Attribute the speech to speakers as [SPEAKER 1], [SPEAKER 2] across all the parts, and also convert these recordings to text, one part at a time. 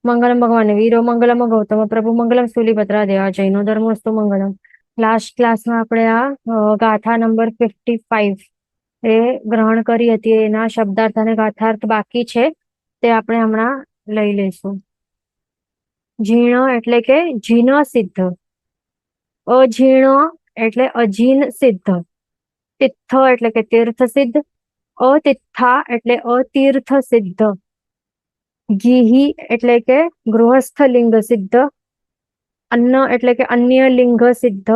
[SPEAKER 1] મંગલમ ભગવાન વીરો મંગલમ ગૌતમ પ્રભુ મંગલમ સ્થૂલીભદ્રા દેવા જૈનો ધર્મોસ્તુ મંગલમ. લાસ્ટ ક્લાસમાં આપણે આ ગાથા નંબર 55 એ ગ્રહણ કરી હતી. એના શબ્દાર્થ અને ગાથાર્થ બાકી છે, તે આપણે હમણાં લઈ લઈશું. ઝીણ એટલે કે જીન સિદ્ધ, અઝીણ એટલે અજીન સિદ્ધ, તિથ્થ એટલે કે તીર્થ સિદ્ધ, અતિથ્થા એટલે અતીર્થ સિદ્ધ, ગીહી એટલે કે ગૃહસ્થ લિંગ સિદ્ધ, અન્ન એટલે કે અન્ય લિંગ સિદ્ધ,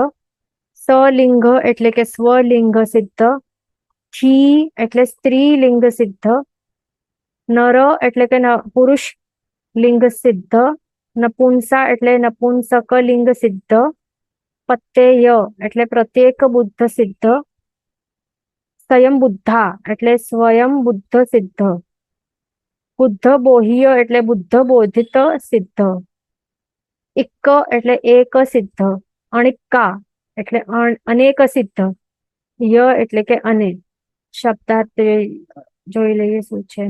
[SPEAKER 1] સલિંગ એટલે કે સ્વલિંગ સિદ્ધ, થી એટલે સ્ત્રીલિંગ સિદ્ધ, નર એટલે કે પુરુષ લિંગ સિદ્ધ, નપુંસા એટલે નપુંસક લિંગ સિદ્ધ, પત્તેય એટલે પ્રત્યેક બુદ્ધ સિદ્ધ, સ્વયં બુદ્ધા એટલે સ્વયં બુદ્ધ સિદ્ધ, બુદ્ધ બોહ્ય એટલે બુદ્ધ બોધિત સિદ્ધ, ઇક્ક એટલે એક સિદ્ધ, અણિક્કા એટલે અનેક સિદ્ધ, ય એટલે કે અને. શબ્દાર્થ જોઈ લઈએ શું છે.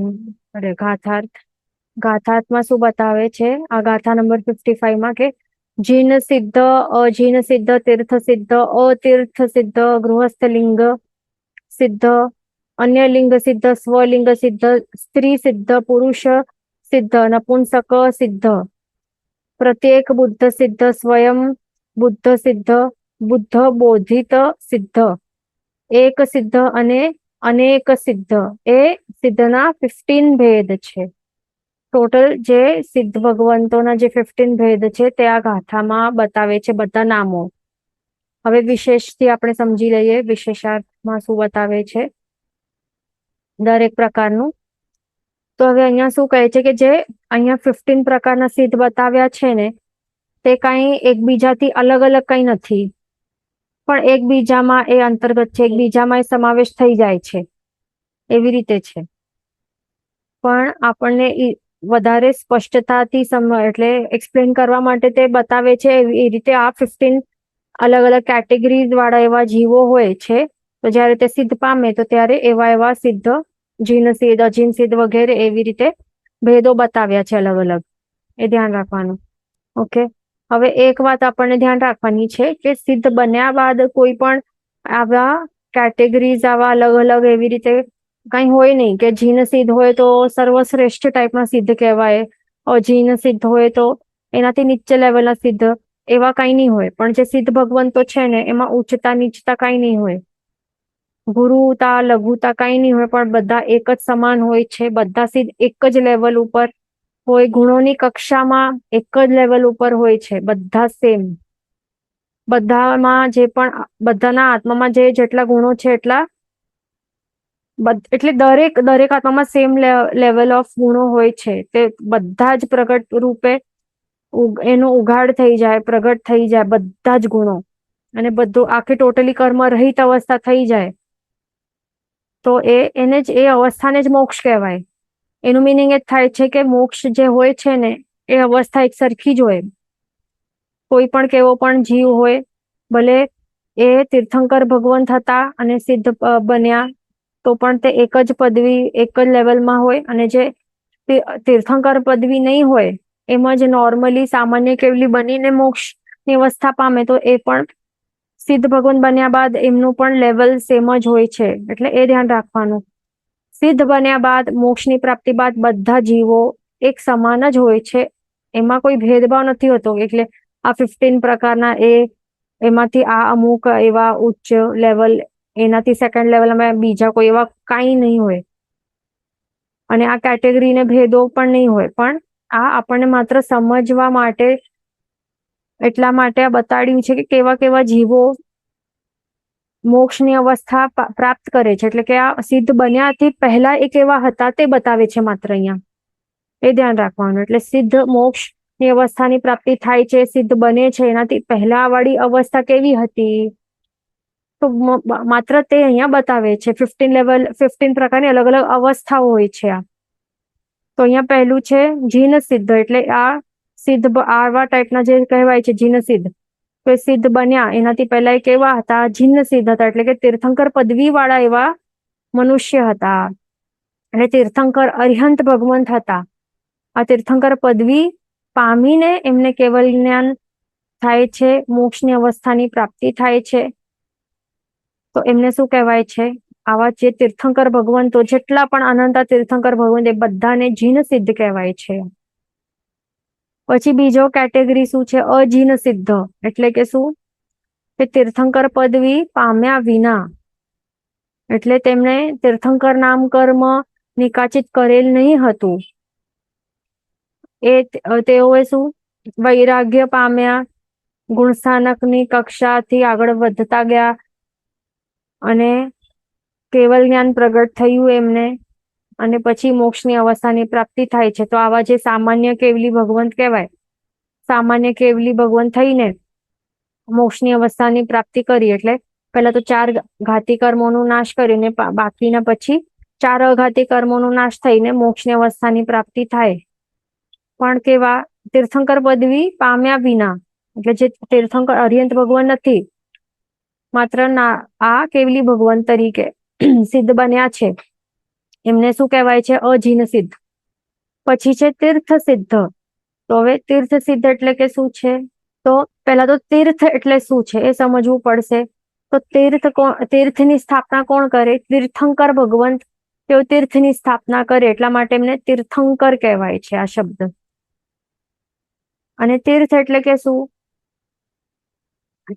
[SPEAKER 1] અરે ગાથાર્થ, ગાથાર્થમાં શું બતાવે છે આ ગાથા નંબર 55 માં કે જીન સિદ્ધ, અજીન સિદ્ધ, તીર્થ સિદ્ધ, અતીર્થ સિદ્ધ, ગૃહસ્થ લિંગ સિદ્ધ, અન્ય લિંગ સિદ્ધ, સ્વલિંગ સિદ્ધ, સ્ત્રી સિદ્ધ, પુરુષ સિદ્ધ, નપુંસક સિદ્ધ, પ્રત્યેક બુદ્ધ સિદ્ધ, સ્વયં બુદ્ધ સિદ્ધ, બુદ્ધ બોધિત સિદ્ધ, એક સિદ્ધ અને અનેક સિદ્ધ, એ સિદ્ધના 15 ભેદ છે. ટોટલ જે સિદ્ધ ભગવંતોના જે 15 ભેદ છે તે આ ગાથામાં બતાવે છે, બધા નામો. હવે વિશેષથી આપણે સમજી લઈએ વિશેષાર્થમાં શું બતાવે છે દરેક પ્રકારનું. તો હવે અહીંયા શું કહે છે કે જે અહીંયા 15 પ્રકારના સિદ્ધ બતાવ્યા છે ને, તે કઈ એકબીજાથી અલગ અલગ કઈ નથી, પણ એકબીજામાં એ અંતર્ગત છે, એકબીજામાં એ સમાવેશ થઈ જાય છે, એવી રીતે છે. પણ આપણને વધારે સ્પષ્ટતાથી એટલે એક્સપ્લેન કરવા માટે તે બતાવે છે એ રીતે. આ 15 અલગ અલગ કેટેગરીઝ વાળા એવા જીવો હોય છે, તો જયારે તે સિદ્ધ પામે તો ત્યારે એવા સિદ્ધ, જીન સિદ્ધ, અજીન સિદ્ધ વગેરે એવી રીતે ભેદો બતાવ્યા છે અલગ અલગ, એ ધ્યાન રાખવાનું. ઓકે, હવે એક વાત આપણને ધ્યાન રાખવાની છે કે સિદ્ધ બન્યા બાદ કોઈ પણ આવા કેટેગરીઝ આવા અલગ અલગ એવી રીતે કઈ હોય નહીં કે જીન સિદ્ધ હોય તો સર્વશ્રેષ્ઠ ટાઈપના સિદ્ધ કહેવાય, અજીન સિદ્ધ હોય તો એનાથી નીચે લેવલના સિદ્ધ, એવા કઈ નહીં હોય. પણ જે સિદ્ધ ભગવંતો છે ને એમાં ઉચ્ચતા નીચતા કઈ નહીં હોય, ગુરુતા લઘુતા કઈ નહીં હોય, પણ બધા એક જ સમાન હોય છે. બધા સિદ્ધ એક જ લેવલ ઉપર હોય, ગુણોની કક્ષામાં એક જ લેવલ ઉપર હોય છે, બધા સેમ. બધામાં જે પણ બધાના આત્મામાં જે જેટલા ગુણો છે એટલા એટલે દરેક આત્મામાં સેમ લેવલ ઓફ ગુણો હોય છે. તે બધા જ પ્રગટ રૂપે એનો ઉઘાડ થઈ જાય, પ્રગટ થઈ જાય બધા જ ગુણો, અને બધું આખી ટોટલી કર્મ રહિત અવસ્થા થઈ જાય તો એને જ એ અવસ્થાને જ મોક્ષ કહેવાય. એનું મિનિંગ એ થાય છે કે મોક્ષ જે હોય છે ને એ અવસ્થા એક સરખી જ હોય. કોઈ પણ કેવો પણ જીવ હોય, ભલે એ તીર્થંકર ભગવંત હતા અને સિદ્ધ બન્યા તો પણ તે એક જ પદવી એક જ લેવલમાં હોય, અને જે તીર્થંકર પદવી નહીં હોય એમાં જ નોર્મલી સામાન્ય કેવલી બનીને મોક્ષની અવસ્થા પામે તો એ પણ સિદ્ધ ભગવાન બન્યા બાદ એમનું પણ લેવલ સેમ જ હોય છે. એટલે એ ધ્યાન રાખવાનું. સિદ્ધ બન્યા બાદ મોક્ષની પ્રાપ્તિ બાદ બધા જીવો એક સમાન જ હોય છે, એમાં કોઈ ભેદભાવ નથી હોતો. એટલે આ 15 પ્રકારના એમાંથી આ અમુક એવા ઉચ્ચ લેવલ, એનાથી સેકન્ડ લેવલમાં બીજા કોઈ એવા કાંઈ નહીં હોય, અને આ કેટેગરીને ભેદો પણ નહીં હોય. પણ આ આપણને માત્ર સમજવા માટે એટલા માટે આ બતાડ્યું છે કે કેવા કેવા જીવો મોક્ષની અવસ્થા પ્રાપ્ત કરે છે. એટલે કે આ સિદ્ધ બન્યાથી પહેલા એ કેવા હતા તે બતાવે છે માત્ર અહીંયા, એ ધ્યાન રાખવાનું. એટલે સિદ્ધ મોક્ષની અવસ્થાની પ્રાપ્તિ થાય છે, સિદ્ધ બને છે, એનાથી પહેલા વાળી અવસ્થા કેવી હતી તો માત્ર તે અહીંયા બતાવે છે. 15 પ્રકારની અલગ અલગ અવસ્થાઓ હોય છે. આ તો અહીંયા પહેલું છે જીન સિદ્ધ, એટલે આ સિદ્ધ આવા ટાઈપના જે કહેવાય છે જીન સિદ્ધ, તો સિદ્ધ બન્યા એનાથી પહેલા એ કેવા હતા, જીન સિદ્ધ હતા. એટલે કે તીર્થંકર પદવી વાળા એવા મનુષ્ય હતા, અને તીર્થંકર અરિહંત ભગવંત હતા. આ તીર્થંકર પદવી પામીને એમને કેવલ જ્ઞાન થાય છે, મોક્ષની અવસ્થાની પ્રાપ્તિ થાય છે, તો એમને શું કહેવાય છે? આવા જે તીર્થંકર ભગવંતો, જેટલા પણ અનંત તીર્થંકર ભગવંત, એ બધાને જીન સિદ્ધ કહેવાય છે. પછી બીજો કેટેગરી શું છે? અજીન સિદ્ધ. એટલે કે શું? કે તીર્થંકર પદવી પામ્યા વિના, એટલે તેમણે તીર્થંકર નામ કર્મ નિકાચિત કરેલ નહીં હતું, એ તેઓએ શું? વૈરાગ્ય પામ્યા, ગુણસ્થાનકની કક્ષાથી આગળ વધતા ગયા અને કેવલ જ્ઞાન પ્રગટ થયું એમને, અને પછી મોક્ષની અવસ્થાની પ્રાપ્તિ થાય છે. તો આવા જે સામાન્ય કેવલી ભગવંત કહેવાય, સામાન્ય કેવલી ભગવંત થઈને મોક્ષની અવસ્થાની પ્રાપ્તિ કરી, એટલે પહેલા તો 4 ઘાતી કર્મોનો નાશ કરીને બાકીના પછી 4 અઘાતી કર્મોનો નાશ થઈને મોક્ષની અવસ્થાની પ્રાપ્તિ થાય. પણ કેવા? તીર્થંકર પદવી પામ્યા વિના, એટલે જે તીર્થંકર અરિયંત ભગવાન નથી, માત્ર આ કેવલી ભગવાન તરીકે સિદ્ધ બન્યા છે, એમને શું કહેવાય છે? અજીન સિદ્ધ. પછી છે તીર્થ સિદ્ધ. તો હવે તીર્થ સિદ્ધ એટલે કે શું છે? તો પહેલા તો તીર્થ એટલે શું છે એ સમજવું પડશે. તો તીર્થની સ્થાપના કોણ કરે? તીર્થંકર ભગવંત. તેઓ તીર્થની સ્થાપના કરે, એટલા માટે એમને તીર્થંકર કહેવાય છે આ શબ્દ. અને તીર્થ એટલે કે શું?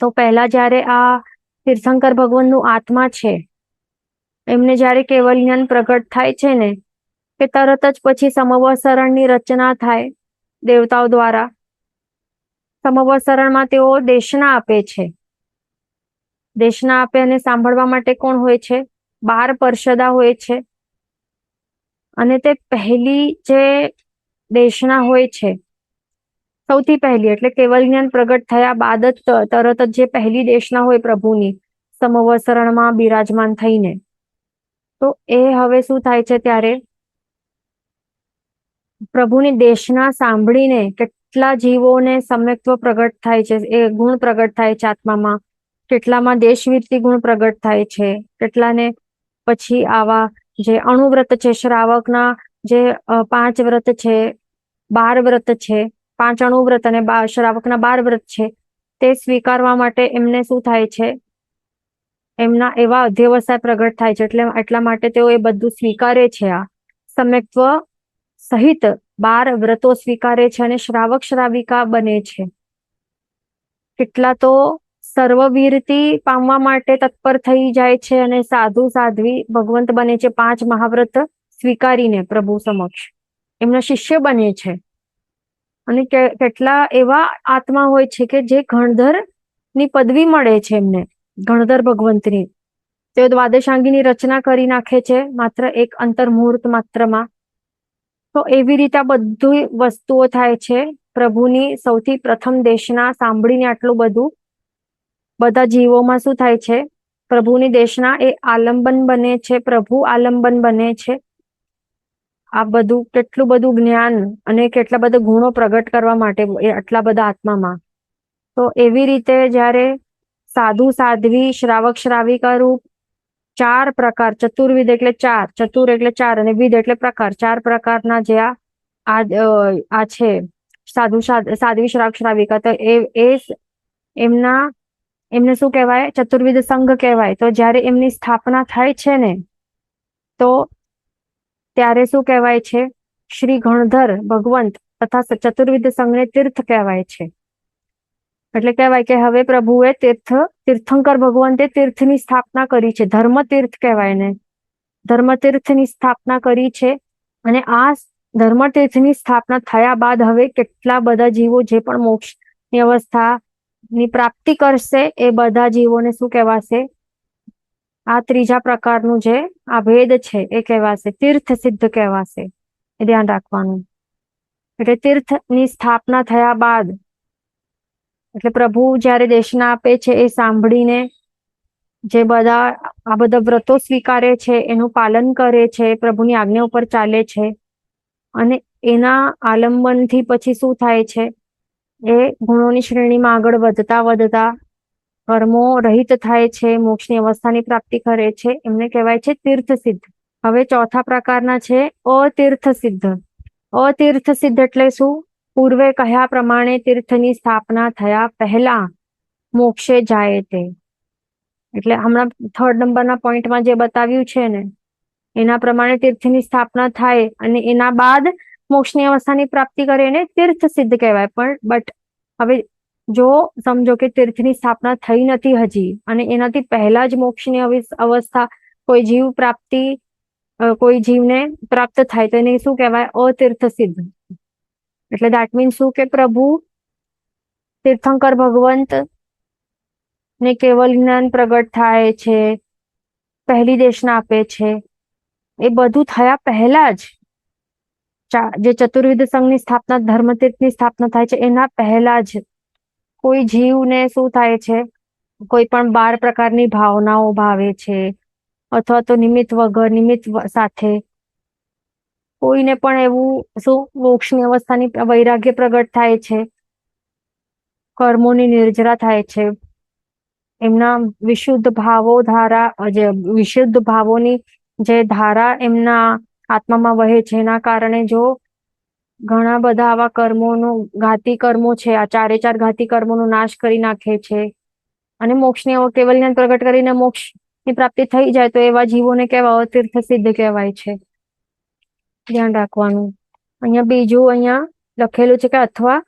[SPEAKER 1] તો પહેલા જયારે આ તીર્થંકર ભગવાનનું આત્મા છે, એમને જયારે કેવલ જ્ઞાન પ્રગટ થાય છે ને, કે તરત જ પછી સમવસરણની રચના થાય દેવતાઓ દ્વારા. સમવસરણમાં તેઓ દેશના આપે છે. દેશના આપે અને સાંભળવા માટે કોણ હોય છે? 12 પાર્ષદા હોય છે. અને તે પહેલી જે દેશના હોય છે, સૌથી પહેલી, એટલે કેવલ જ્ઞાન પ્રગટ થયા બાદ જ તરત જ જે પહેલી દેશના હોય પ્રભુની સમવસરણમાં બિરાજમાન થઈને, તો એ હવે શું થાય છે? ત્યારે પ્રભુની દેશના સાંભળીને કેટલા જીવોને સમ્યક્ત્વ પ્રગટ થાય છે, એ ગુણ પ્રગટ થાય છે આત્મામાં. કેટલામાં દેશવીરતી ગુણ પ્રગટ થાય છે, કેટલાને પછી આવા જે અણુવ્રત છે, શ્રાવકના જે 5 વ્રત છે, 12 વ્રત છે, 5 અણુવ્રત અને શ્રાવકના 12 વ્રત છે, તે સ્વીકારવા માટે એમને શું થાય છે? એમના એવા અધ્યવસાય પ્રગટ થાય છે, એટલે એટલા માટે તેઓ એ બધું સ્વીકારે છે. આ સમ્યક્ત્વ સહિત 12 વ્રતો સ્વીકારે છે અને શ્રાવક શ્રાવિકા બને છે. કેટલા તો સર્વવીરતી પામવા માટે તત્પર થઈ જાય છે અને સાધુ સાધ્વી ભગવંત બને છે. 5 મહાવ્રત સ્વીકારીને પ્રભુ સમક્ષ એમના શિષ્ય બને છે. અને કેટલા એવા આત્મા હોય છે કે જે ગણધર ની પદવી મળે છે એમને, ગણધર ભગવંતની. તેઓ દ્વાદશાંગીની રચના કરી નાખે છે માત્ર એક અંતર્મુહૂર્ત માત્રમાં. તો એવી રીતે આ બધી વસ્તુઓ થાય છે. પ્રભુની સૌથી પ્રથમ દેશના સાંભળીને આટલું બધું બધા જીવોમાં શું થાય છે? પ્રભુની દેશના એ આલંબન બને છે, પ્રભુ આલંબન બને છે. આ બધું કેટલું બધું જ્ઞાન અને કેટલા બધા ગુણો પ્રગટ કરવા માટે આટલા બધા આત્મામાં. તો એવી રીતે જ્યારે સાધુ સાધ્વી શ્રાવક શ્રાવિકા રૂપ 4 પ્રકાર, ચતુર્વિધ એટલે 4, ચતુર એટલે 4 અને વિધ એટલે પ્રકાર, 4 પ્રકારના જે આ છે સાધુ સાધ્વી શ્રાવક શ્રાવિકા, તો એમને શું કહેવાય? ચતુર્વિધ સંઘ કહેવાય. તો જ્યારે એમની સ્થાપના થાય છે ને, તો ત્યારે શું કહેવાય છે? શ્રી ગણધર ભગવંત તથા ચતુર્વિધ સંઘને તીર્થ કહેવાય છે. એટલે કહેવાય કે હવે પ્રભુએ તીર્થંકર ભગવંતે તીર્થની સ્થાપના કરી છે. ધર્મ તીર્થ કહેવાય ને, ધર્મ તીર્થની સ્થાપના કરી છે. અને આ ધર્મ તીર્થની સ્થાપના થયા બાદ હવે કેટલા બધા જીવો જે પણ મોક્ષની અવસ્થાની પ્રાપ્તિ કરશે, એ બધા જીવોને શું કહેવાશે? આ ત્રીજા પ્રકારનું જે આ ભેદ છે એ કહેવાશે તીર્થ સિદ્ધ કહેવાશે. એ ધ્યાન રાખવાનું. એટલે તીર્થની સ્થાપના થયા બાદ, એટલે પ્રભુ જ્યારે દેશના આપે છે એ સાંભળીને જે આ બધા વ્રતો સ્વીકારે છે, એનું પાલન કરે છે, પ્રભુની આજ્ઞા ઉપર ચાલે છે, અને એના આલંબનથી પછી શું થાય છે? એ ગુણોની શ્રેણીમાં આગળ વધતા વધતા કર્મો રહિત થાય છે, મોક્ષની અવસ્થાની પ્રાપ્તિ કરે છે. એમને કહેવાય છે તીર્થ સિદ્ધ. હવે ચોથા પ્રકારના છે અતીર્થ સિદ્ધ. અતીર્થ સિદ્ધ એટલે શું? પૂર્વે કહ્યા પ્રમાણે તીર્થની સ્થાપના થયા પહેલા મોક્ષે જાય તે. એટલે હમણાં 3rd નંબરના પોઈન્ટમાં જે બતાવ્યું છે ને એના પ્રમાણે તીર્થની સ્થાપના થાય અને એના બાદ મોક્ષની અવસ્થાની પ્રાપ્તિ કરે એને તીર્થ સિદ્ધ કહેવાય. પણ બટ હવે જો સમજો કે તીર્થની સ્થાપના થઈ નથી હજી અને એનાથી પહેલા જ મોક્ષની અવસ્થા કોઈ જીવ પ્રાપ્તિ કોઈ જીવને પ્રાપ્ત થાય તો એને શું કહેવાય? અતીર્થ સિદ્ધ. એટલે દેટ મીન્સ શું કે પ્રભુ તીર્થંકર ભગવંત ને કેવલ જ્ઞાન પ્રગટ થાય છે, પહેલી દેશના આપે છે, એ બધું થયા પહેલા જ જે ચતુર્વિધ સંઘની સ્થાપના ધર્મતીર્થની સ્થાપના થાય છે એના પહેલા જ કોઈ જીવને શું થાય છે? કોઈ પણ 12 પ્રકારની ભાવનાઓ ભાવે છે અથવા તો નિમિત્ત વગર નિમિત્ત સાથે કોઈને પણ એવું શું મોક્ષની અવસ્થાની વૈરાગ્ય પ્રગટ થાય છે, કર્મોની નિર્જરા થાય છે, એમના વિશુદ્ધ ભાવો ધારા જે વિશુદ્ધ ભાવોની જે ધારા એમના આત્મામાં વહે છે એના કારણે જો ઘણા બધા આવા કર્મોનું ઘાતી કર્મો છે આ 4 ઘાતી કર્મોનો નાશ કરી નાખે છે અને મોક્ષની કેવલ જ્ઞાન પ્રગટ કરીને મોક્ષની પ્રાપ્તિ થઈ જાય તો એવા જીવોને કહેવાય તીર્થ સિદ્ધ કહેવાય છે. ધ્યાન રાખવાનું. અહીંયા બીજું અહીંયા લખેલું છે કે અથવા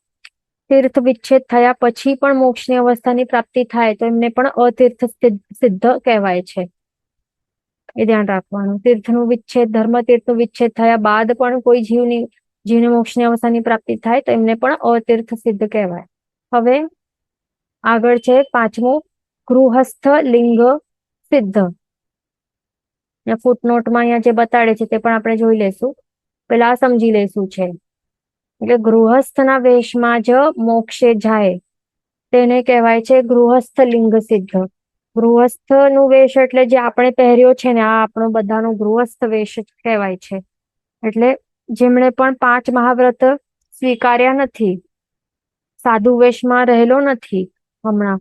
[SPEAKER 1] તીર્થ વિચ્છેદ થયા પછી પણ મોક્ષની અવસ્થાની પ્રાપ્તિ થાય તો એમને પણ અતીર્થ સિદ્ધ કહેવાય છે. એ ધ્યાન રાખવાનું. તીર્થનું વિચ્છેદ ધર્મ તીર્થનું વિચ્છેદ થયા બાદ પણ કોઈ જીવને મોક્ષની અવસ્થાની પ્રાપ્તિ થાય તો એમને પણ અતીર્થ સિદ્ધ કહેવાય. હવે આગળ છે 5મું ગૃહસ્થ લિંગ સિદ્ધ. ફૂટનોટમાં અહીંયા જે બતાડે છે તે પણ આપણે જોઈ લેશું. પેલા સમજી લેશું છે. એટલે ગૃહસ્થના વેશમાં જ મોક્ષે જાય તેને કહેવાય છે ગૃહસ્થ લિંગ સિદ્ધ. ગૃહસ્થનું વેશ એટલે જે આપણે પહેર્યો છે ને આ આપણો બધાનો ગૃહસ્થ વેશ કહેવાય છે. એટલે જેમણે પણ 5 મહાવ્રત સ્વીકાર્યા નથી, સાધુ વેશમાં રહેલો નથી હમણાં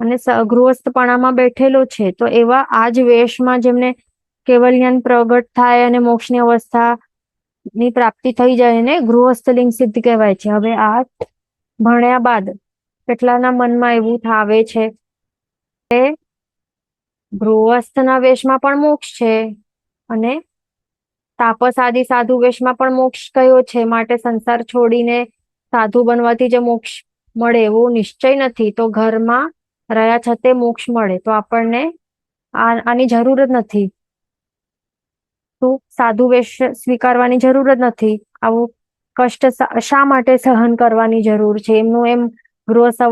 [SPEAKER 1] અને ગૃહસ્થપણામાં બેઠેલો છે તો એવા આ જ વેશમાં જેમને કેવલ જ્ઞાન પ્રગટ થાય અને મોક્ષની અવસ્થાની પ્રાપ્તિ થઈ જાય એને ગૃહસ્થ લિંગ સિદ્ધ કહેવાય છે. હવે આ ભણ્યા બાદ કેટલાના મનમાં એવું થાવે છે કે ગૃહસ્થના વેશમાં પણ મોક્ષ છે અને તાપસ આદિ સાધુ વેશમાં પણ મોક્ષ કયો છે માટે સંસાર છોડીને સાધુ બનવાથી જે મોક્ષ મળે એવો નિશ્ચય નથી તો ઘરમાં રહ્યા છતાં મોક્ષ મળે તો આપણને આની જરૂર જ નથી. તો સાધુ વેશ સ્વીકારવાની જરૂર જ નથી. આવું કષ્ટ શા માટે સહન કરવાની જરૂર છે? એમનું એમ ગૃહસ્થ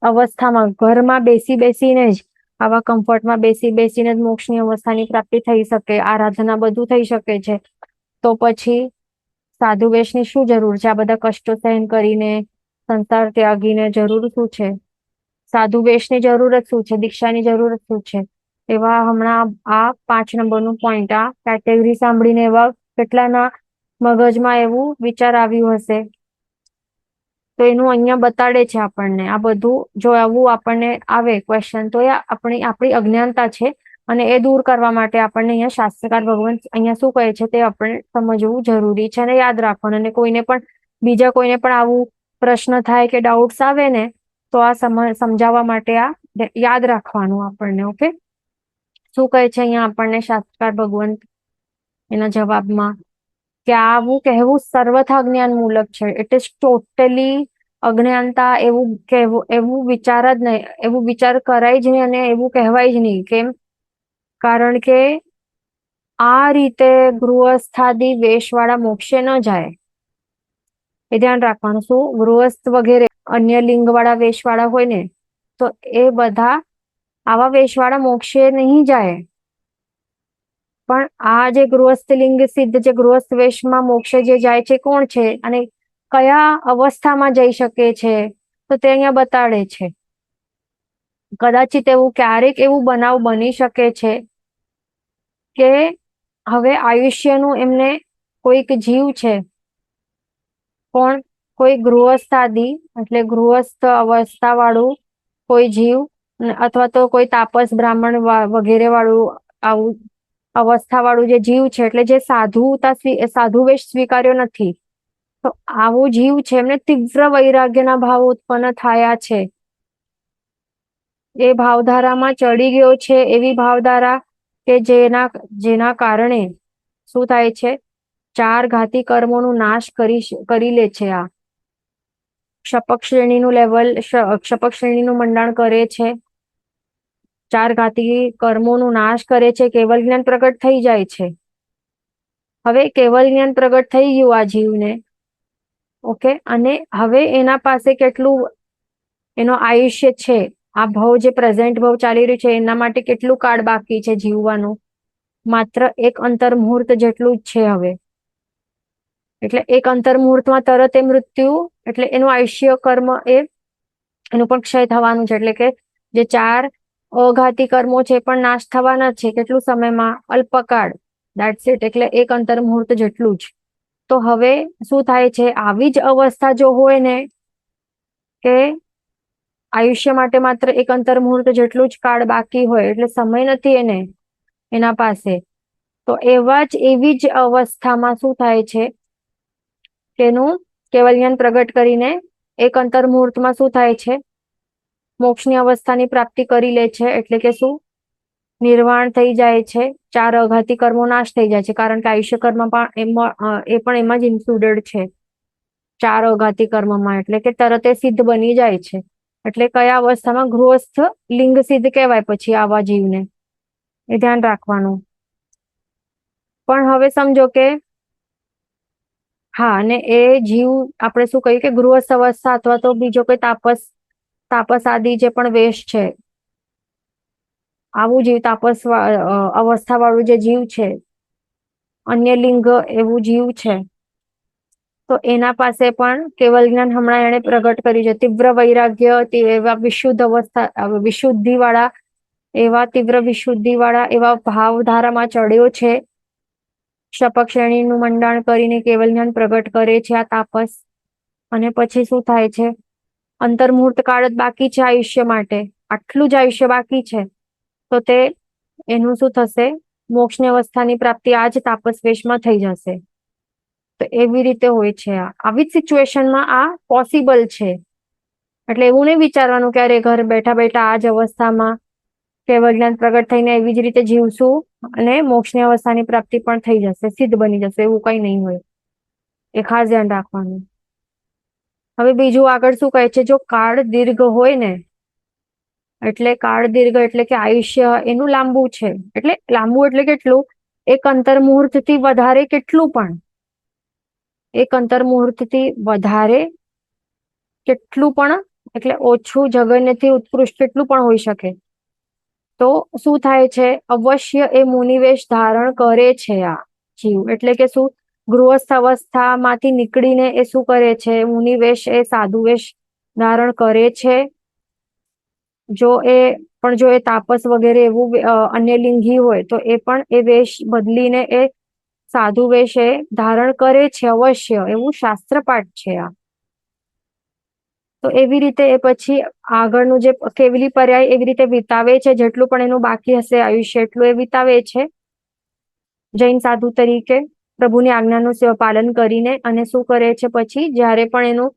[SPEAKER 1] અવસ્થામાં ઘરમાં બેસી બેસીને જ આવા કમ્ફર્ટમાં બેસી બેસીને જ મોક્ષની અવસ્થાની પ્રાપ્તિ થઈ શકે, આરાધના બધું થઈ શકે છે તો પછી સાધુ વેશની શું જરૂર છે? આ બધા કષ્ટો સહન કરીને સંસાર ત્યાગીને જરૂર શું છે? સાધુ વેશની જરૂરત શું છે? દીક્ષાની જરૂરત શું છે? એવા હમણાં આ 5 નંબરનું પોઈન્ટ આ કેટેગરી સાંભળીને એવા કેટલાના મગજમાં એવું વિચાર આવ્યું હશે તો એનું અહીંયા બતાડે છે આપણને. આ બધું જો આવું આપણને આવે ક્વેશ્ચન તો એ આપણી અજ્ઞાનતા છે અને એ દૂર કરવા માટે આપણને અહીંયા શાસ્ત્રકાર ભગવાન અહીંયા શું કહે છે તે આપણે સમજવું જરૂરી છે અને યાદ રાખવાનું. અને કોઈને પણ બીજા કોઈને પણ આવું પ્રશ્ન થાય કે ડાઉટ્સ આવે ને તો આ સમજાવવા માટે આ યાદ રાખવાનું આપણને. ઓકે, શું કહે છે અહીંયા આપણને શાસ્ત્રકાર ભગવંત એના જવાબમાં કે આવું કહેવું સર્વથા જ્ઞાન મૂલક છે. ઇટ ઇઝ ટોટલી અજ્ઞાનતા. એવું વિચાર જ નહીં, એવું વિચાર કરાય જ નહીં અને એવું કહેવાય જ નહીં. કેમ? કારણ કે આ રીતે ગૃહસ્થાદિ વેશવાળા મોક્ષે ન જાય. એ ધ્યાન રાખવાનું. શું ગૃહસ્થ વગેરે અન્ય લિંગ વાળા વેશવાળા હોય ને તો એ બધા આવા વેશવાળા મોક્ષે નહીં જાય. પણ આ જે ગૃહસ્થ લિંગ સિદ્ધ જે ગૃહસ્થ વેશમાં મોક્ષે જે જાય છે કોણ છે અને કયા અવસ્થામાં જઈ શકે છે તો તે અહીંયા બતાડે છે. કદાચિત એવું ક્યારેક એવું બનાવ બની શકે છે કે હવે આયુષ્યનું એમને કોઈક જીવ છે પણ કોઈ ગૃહસ્થ આદિ એટલે ગૃહસ્થ અવસ્થા વાળું કોઈ જીવ અથવા તો કોઈ તાપસ બ્રાહ્મણ વગેરે વાળું આવું અવસ્થા વાળું જે જીવ છે એટલે જે સાધુ વેશ સ્વીકાર્યો નથી તો આવો જીવ છે એમને તીવ્ર વૈરાગ્યના ભાવ ઉત્પન્ન થયા છે, એ ભાવધારામાં ચડી ગયો છે, એવી ભાવધારા કે જેના કારણે શું થાય છે, ચાર ઘાતી કર્મોનું નાશ કરી લે છે. આ ક્ષપક શ્રેણીનું લેવલ, ક્ષપક શ્રેણીનું મંડાણ કરે છે, ચાર ઘાતી કર્મોનું નાશ કરે છે, કેવલ જ્ઞાન પ્રગટ થઈ જાય છે. હવે કેવલ જ્ઞાન પ્રગટ થઈ ગયું આ જીવને, ઓકે, અને હવે એના પાસે કેટલું એનો આયુષ્ય છે, આ ભાવ જે પ્રેઝન્ટ ભાવ ચાલી રહ્યું છે એના માટે કેટલું કાળ બાકી છે જીવવાનું, માત્ર એક અંતર મુહૂર્ત જેટલું જ છે હવે. એટલે એક અંતર મુહૂર્તમાં તરત એ મૃત્યુ, એટલે એનું આયુષ્ય કર્મ એનું પણ ક્ષય થવાનું છે. એટલે કે જે ચાર અઘાતી કર્મો છે પણ નાશ થવાના છે, કેટલું સમયમાં, અલ્પકાળ, દેટ્સ ઇટ. એટલે એક અંતર મુહૂર્ત જેટલું જ. તો હવે શું થાય છે, આવી જ અવસ્થા જો હોય ને કે આયુષ્ય માટે માત્ર એક અંતર મુહૂર્ત જેટલું જ કાળ બાકી હોય, એટલે સમય નથી એના પાસે, તો એવી જ અવસ્થામાં શું થાય છે, તેનું કેવલ જ્ઞાન પ્રગટ કરીને એક અંતર મુહૂર્તમાં શું થાય છે, મોક્ષની અવસ્થાની પ્રાપ્તિ કરી લે છે. એટલે કે શું, નિર્વાણ થઈ જાય છે, ચાર અઘાતી કર્મો નાશ થઈ જાય છે, કારણ કે આયુષ્ય કર્મ પણ એમાં જ ઇન્ક્લુડેડ છે, ચાર અઘાતી કર્મમાં. એટલે કે તરત એ સિદ્ધ બની જાય છે. એટલે કયા અવસ્થામાં, ગૃહસ્થ લિંગ સિદ્ધ કહેવાય પછી આવા જીવને, એ ધ્યાન રાખવાનું. પણ હવે સમજો કે હા, અને એ જીવ આપણે શું કહ્યું કે ગૃહસ્થ અવસ્થા અથવા તો બીજો કોઈ તાપસ આદિ જે પણ વેશ છે, આવું જીવ તાપસ અવસ્થા વાળું જે જીવ છે, અન્ય લિંગ એવું જીવ છે, તો એના પાસે પણ કેવલ જ્ઞાન હમણાં એને પ્રગટ કર્યું છે, તીવ્ર વૈરાગ્ય, એવા વિશુદ્ધ અવસ્થા, વિશુદ્ધિ વાળા, એવા તીવ્ર વિશુદ્ધિ વાળા એવા ભાવધારામાં ચડ્યો છે, ક્ષપક શ્રેણીનું મંડાણ કરીને કેવલ જ્ઞાન પ્રગટ કરે છે આ તાપસ. અને પછી શું થાય છે, અંતર્મુહૂર્ત કાળ જ બાકી છે આયુષ્ય માટે, આટલું જ આયુષ્ય બાકી છે, તો તે એનું શું થશે, મોક્ષની અવસ્થાની પ્રાપ્તિ આ જ તાપસ વેશમાં થઈ જશે. તો એવી રીતે હોય છે. આવી જ સિચ્યુએશનમાં આ પોસિબલ છે. એટલે એવું નહીં વિચારવાનું કે અરે ઘર બેઠા બેઠા આ જ અવસ્થામાં કેવલ જ્ઞાન પ્રગટ થઈને એવી જ રીતે જીવશું અને મોક્ષની અવસ્થાની પ્રાપ્તિ પણ થઈ જશે, સિદ્ધ બની જશે, એવું કઈ નહીં હોય. એ ખાસ ધ્યાન રાખવાનું. હવે બીજું આગળ શું કહે છે, જો કાળ દીર્ઘ હોય ને, એટલે કાળ દીર્ઘ એટલે કે આયુષ્ય એનું લાંબુ છે, એટલે લાંબુ એટલે કેટલું, એક અંતર મુહૂર્ત થી વધારે કેટલું પણ, એક અંતર મુહૂર્ત થી વધારે કેટલું પણ, એટલે ઓછું જગન્યથી ઉત્કૃષ્ટ કેટલું પણ હોઈ શકે. તો શું થાય છે, અવશ્ય એ મુનિવેશ ધારણ કરે છે આ જીવ. એટલે કે શું, ગૃહસ્થ અવસ્થામાંથી નીકળીને એ શું કરે છે, મુનિવેશ, એ સાધુવેશ ધારણ કરે છે. જો એ તાપસ વગેરે એવું અન્ય લિંગી હોય તો એ પણ એ વેશ બદલીને એ સાધુ વેશ એ ધારણ કરે છે અવશ્ય, એવું શાસ્ત્ર પાઠ છે આ. તો એવી રીતે એ પછી આગળનું જે કેવલી પર્યાય એવી રીતે વિતાવે છે, જેટલું પણ એનું બાકી હશે આયુષ્ય એટલું એ વિતાવે છે જૈન સાધુ તરીકે, પ્રભુની આજ્ઞાનું પાલન કરીને. અને શું કરે છે પછી, જ્યારે પણ એનું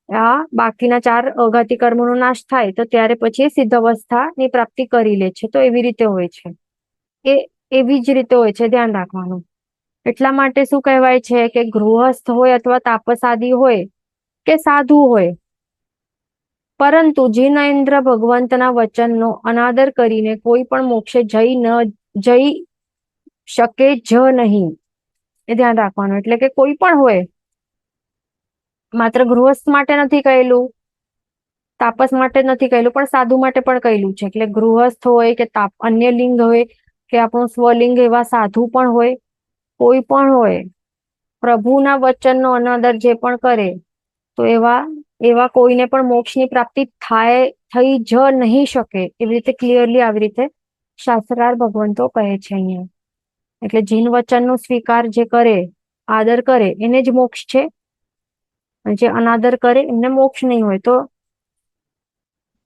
[SPEAKER 1] આ બાકીના ચાર અઘાતી કર્મોનો નાશ થાય તો ત્યારે પછી સિદ્ધ અવસ્થાની પ્રાપ્તિ કરી લે છે. તો એવી રીતે હોય છે, એ એવી જ રીતે હોય છે, ધ્યાન રાખવાનું. એટલા માટે શું કહેવાય છે કે ગૃહસ્થ હોય અથવા તાપસાદી હોય કે સાધુ હોય, પરંતુ જીનેન્દ્ર ભગવંતના વચનનો અનાદર કરીને કોઈ પણ મોક્ષે જઈ શકે જ નહીં, એ ધ્યાન રાખવાનું. એટલે કે કોઈ પણ હોય, માત્ર ગૃહસ્થ માટે નથી કહેલું, તાપસ માટે નથી કહેલું, પણ સાધુ માટે પણ કહેલું છે. એટલે ગૃહસ્થ હોય કે અન્ય લિંગ હોય કે આપણું સ્વલિંગ, એવા સાધુ પણ હોય, કોઈ પણ હોય, પ્રભુના વચનનો અનાદર જે પણ કરે, તો એવા કોઈને પણ મોક્ષની પ્રાપ્તિ થઈ જ નહીં શકે. એવી રીતે ક્લિયરલી આવી રીતે શાસ્ત્રકાર ભગવંતો કહે છે અહીંયા. એટલે જીન વચનનો સ્વીકાર જે કરે, આદર કરે, એને જ મોક્ષ છે. જે અનાદર કરે એમને મોક્ષ નહીં હોય.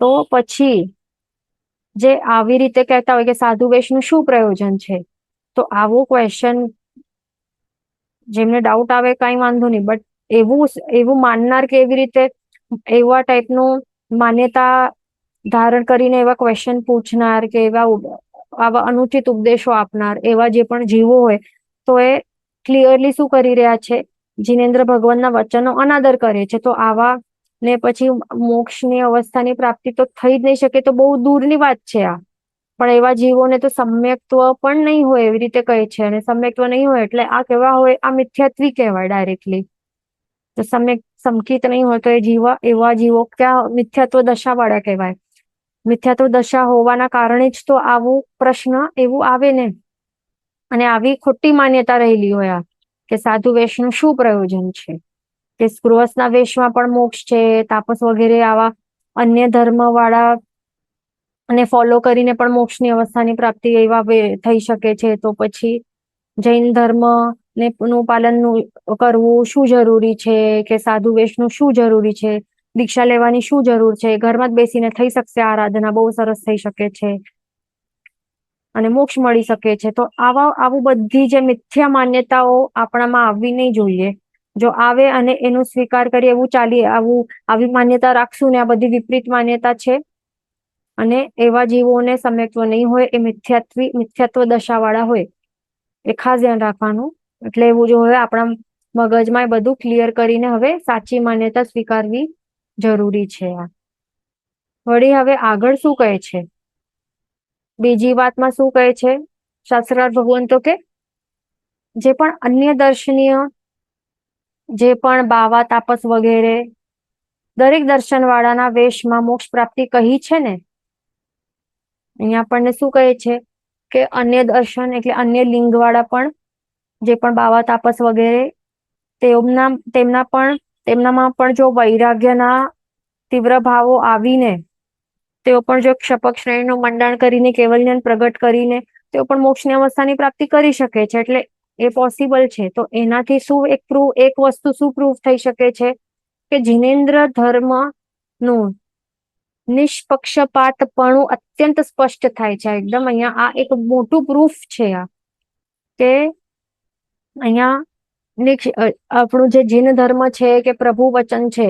[SPEAKER 1] તો પછી જે આવી રીતે કહેતા હોય કે સાધુ વેશનું શું પ્રયોજન છે, તો આવો ક્વેશ્ચન જેમને ડાઉટ આવે કઈ વાંધો નહીં, બટ એવું એવું માનનાર કે એવી રીતે એવા ટાઈપનું માન્યતા ધારણ કરીને એવા ક્વેશ્ચન પૂછનાર કે આવા અનુચિત ઉપદેશો આપનાર એવા જે પણ જીવો હોય તો એ ક્લિયરલી શું કરી રહ્યા છે, જીનેન્દ્ર ભગવાનના વચનો અનાદર કરે છે. તો આવા ને પછી મોક્ષની અવસ્થાની પ્રાપ્તિ તો થઈ જ નહીં શકે, તો બહુ દૂરની વાત છે આ. પણ એવા જીવોને તો સમ્યક્ત્વ પણ નહીં હોય એવી રીતે કહે છે, અને સમ્યક્ત્વ નહીં હોય એટલે આ કેવા હોય, આ મિથ્યાત્વી કહેવાય ડાયરેક્ટલી. તો સમ્યક સમકિત નહીં હોય તો એવા જીવો ક્યાં મિથ્યાત્વ દશા વાળા કહેવાય. મિથ્યાત્વ દશા હોવાના કારણે જ તો આવું પ્રશ્ન એવું આવે ને. અને આવી ખોટી માન્યતા રહેલી હોય કે સાધુ વેશનું શું પ્રયોજન છે, કે ગૃહસ્થના વેશમાં પણ મોક્ષ છે, તાપસ વગેરે આવા અન્ય ધર્મ વાળા અને ફોલો કરીને પણ મોક્ષની અવસ્થાની પ્રાપ્તિ એવા થઈ શકે છે. તો પછી જૈન ધર્મ ને નું પાલન કરવું શું જરૂરી છે, કે સાધુ વેશનું શું જરૂરી છે, દીક્ષા લેવાની શું જરૂર છે, ઘરમાં જ બેસીને થઈ શકશે આરાધના, બહુ સરસ થઈ શકે છે અને મોક્ષ મળી શકે છે. તો આવું બધી જે મિથ્યા માન્યતાઓ આપણામાં આવવી નહીં જોઈએ. જો આવે અને એનો સ્વીકાર કરી એવું આવી માન્યતા રાખશું ને આ બધી વિપરીત માન્યતા છે અને એવા જીવોને સમ્યક્ત્વ નહીં હોય, એ મિથ્યાત્વ દશા વાળા હોય, એ ખાસ ધ્યાન રાખવાનું. એટલે એવું જો હવે આપણા મગજમાં એ બધું ક્લિયર કરીને હવે સાચી માન્યતા સ્વીકારવી જરૂરી છે. વળી હવે આગળ શું કહે છે, બીજી વાતમાં શું કહે છે શાસ્ત્રકાર ભગવાન, તો કે જે પણ અન્ય દર્શનીય જે પણ બાવા તાપસ વગેરે દરેક દર્શન વાળાના વેશમાં મોક્ષ પ્રાપ્તિ કહી છે ને, અહીંયા આપણને શું કહે છે કે અન્ય દર્શન એટલે અન્ય લિંગ વાળા પણ જે પણ બાવા તાપસ વગેરે તેમનામાં પણ જો વૈરાગ્યના તીવ્ર ભાવો આવીને તેઓ પણ જો ક્ષપક શ્રેણીનું મંડાણ કરીને કેવલ જ્ઞાન પ્રગટ કરીને તેઓ પણ મોક્ષની અવસ્થાની પ્રાપ્તિ કરી શકે છે. એટલે એ પોસિબલ છે. તો એનાથી શું એક વસ્તુ શું પ્રૂફ થઈ શકે છે કે જિનેન્દ્ર ધર્મ નું નિષ્પક્ષપાતપણું અત્યંત સ્પષ્ટ થાય છે. એકદમ અહીંયા આ એક મોટું પ્રૂફ છે આ, કે અહીંયા આપણું જે જીન ધર્મ છે કે પ્રભુ વચન છે,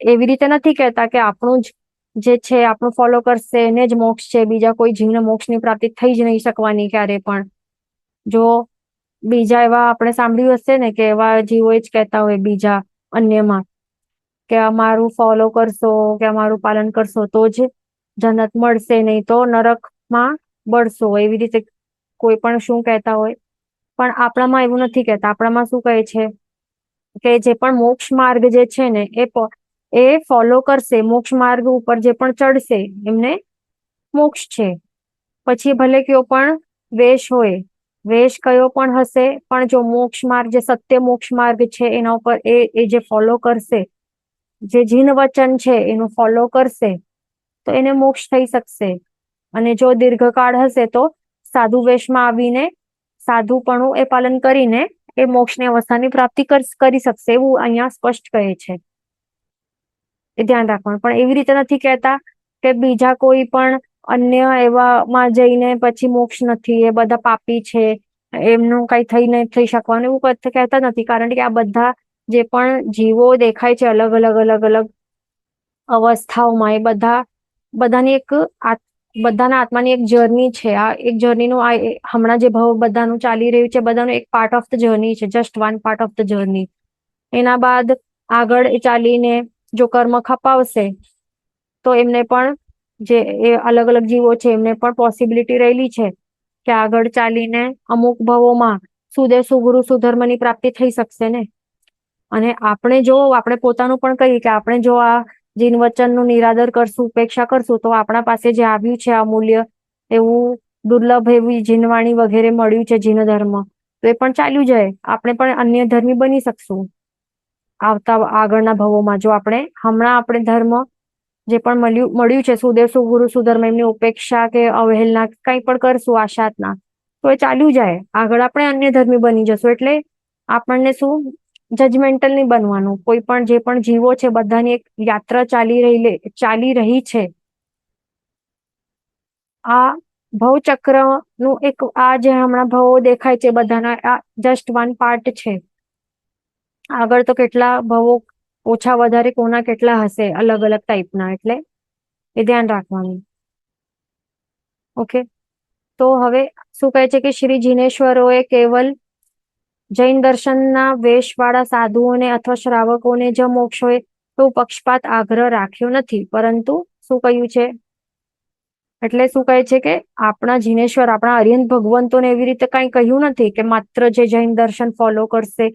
[SPEAKER 1] એવી રીતે નથી કહેતા કે આપણું જ જે છે આપણું ફોલો કરશે એને જ મોક્ષ છે, બીજા કોઈ જીવને મોક્ષની પ્રાપ્તિ થઈ જ નહીં શકવાની ક્યારે પણ. જો બીજા એવા આપણે સાંભળ્યું હશે ને કે એવા જીવો જ કહેતા હોય બીજા અન્યમાં કે અમારું ફોલો કરશો કે અમારું પાલન કરશો તો જ જન્નત મળશે, નહીં તો નરકમાં બળશો, એવી રીતે કોઈ પણ શું કહેતા હોય. પણ આપણામાં એવું નથી કહેતા. આપણામાં શું કહે છે કે જે પણ મોક્ષ માર્ગ જે છે ને એ ફોલો કરશે, મોક્ષ માર્ગ ઉપર જે પણ ચડશે એમને મોક્ષ છે. પછી ભલે કયો પણ વેશ હોય, વેશ કયો પણ હશે, પણ જો મોક્ષ માર્ગ જે સત્ય મોક્ષ માર્ગ છે એના ઉપર એ જે ફોલો કરશે, જે જીન વચન છે એનું ફોલો કરશે તો એને મોક્ષ થઈ શકશે. અને જો દીર્ઘકાળ હશે તો સાધુ વેશમાં આવીને સાધુપણું એ પાલન કરીને એ મોક્ષની અવસ્થાની પ્રાપ્તિ કરી શકશે, એવું અહીંયા સ્પષ્ટ કહે છે. એ ધ્યાન રાખવાનું. પણ એવી રીતે નથી કહેતા કે બીજા કોઈ પણ અન્ય એવામાં જઈને પછી મોક્ષ નથી, એ બધા પાપી છે, એમનું કઈ થઈ શકવાનું, એવું કહેતા નથી. કારણ કે આ બધા જે પણ જીવો દેખાય છે અલગ અલગ અવસ્થાઓમાં, એ બધાના આત્માની એક જર્ની છે. આ એક જર્નીનું હમણાં જે ભાવ બધાનું ચાલી રહ્યું છે, બધાનું એક પાર્ટ ઓફ ધ જર્ની છે, just one part of the journey. એના બાદ આગળ ચાલીને જો કર્મ ખપાવશે તો એમને પણ જે એ અલગ અલગ જીવો છે એમને પણ પોસિબિલિટી રહેલી છે કે આગળ ચાલીને અમુક ભવોમાં સુદેવ સુગુરુ સુધર્મની પ્રાપ્તિ થઈ શકશે ને. અને આપણે પોતાનું પણ કહીએ કે આપણે જો આ જીન વચનનું નિરાદર કરશું, ઉપેક્ષા કરશું, તો આપણા પાસે જે આવ્યું છે અમૂલ્ય એવું દુર્લભ એવી જીનવાણી વગેરે મળ્યું છે જીન ધર્મ, તો એ પણ ચાલ્યું જાય. આપણે પણ અન્ય ધર્મી બની શકશું આગળના ભવોમાં. જો હમણાં આપણે ધર્મ જે પણ મળ્યું છે સુદેવ સુગુરુ સુધર્મ એમની ઉપેક્ષા કે અવહેલના કંઈ પણ કરશું આશાતના, તો એ ચાલ્યું જાય. આગળ આપણે અન્ય ધર્મી બની જશું. એટલે આપણને શું જજમેન્ટલ નહીં બનવાનું. કોઈ પણ જે પણ જીવો છે બધાની એક યાત્રા ચાલી રહી છે. આ ભવચક્ર નું એક આ જે હમણાં ભવો દેખાય છે બધાના, આ જસ્ટ વન પાર્ટ છે. આગળ તો કેટલા ભવો ઓછા વધારે કોના કેટલા હશે અલગ અલગ ટાઈપના, એટલે એ ધ્યાન રાખવાનું. ઓકે, તો હવે શું કહે છે કે શ્રી જિનેશ્વરોએ કેવલ જૈન દર્શનના વેશવાળા સાધુઓને અથવા શ્રાવકોને જ મોક્ષ હોય તો પક્ષપાત આગ્રહ રાખ્યો નથી, પરંતુ શું કહ્યું છે, એટલે શું કહે છે કે આપણા જિનેશ્વર આપણા અરિહંત ભગવંતોને એવી રીતે કઈ કહ્યું નથી કે માત્ર જે જૈન દર્શન ફોલો કરશે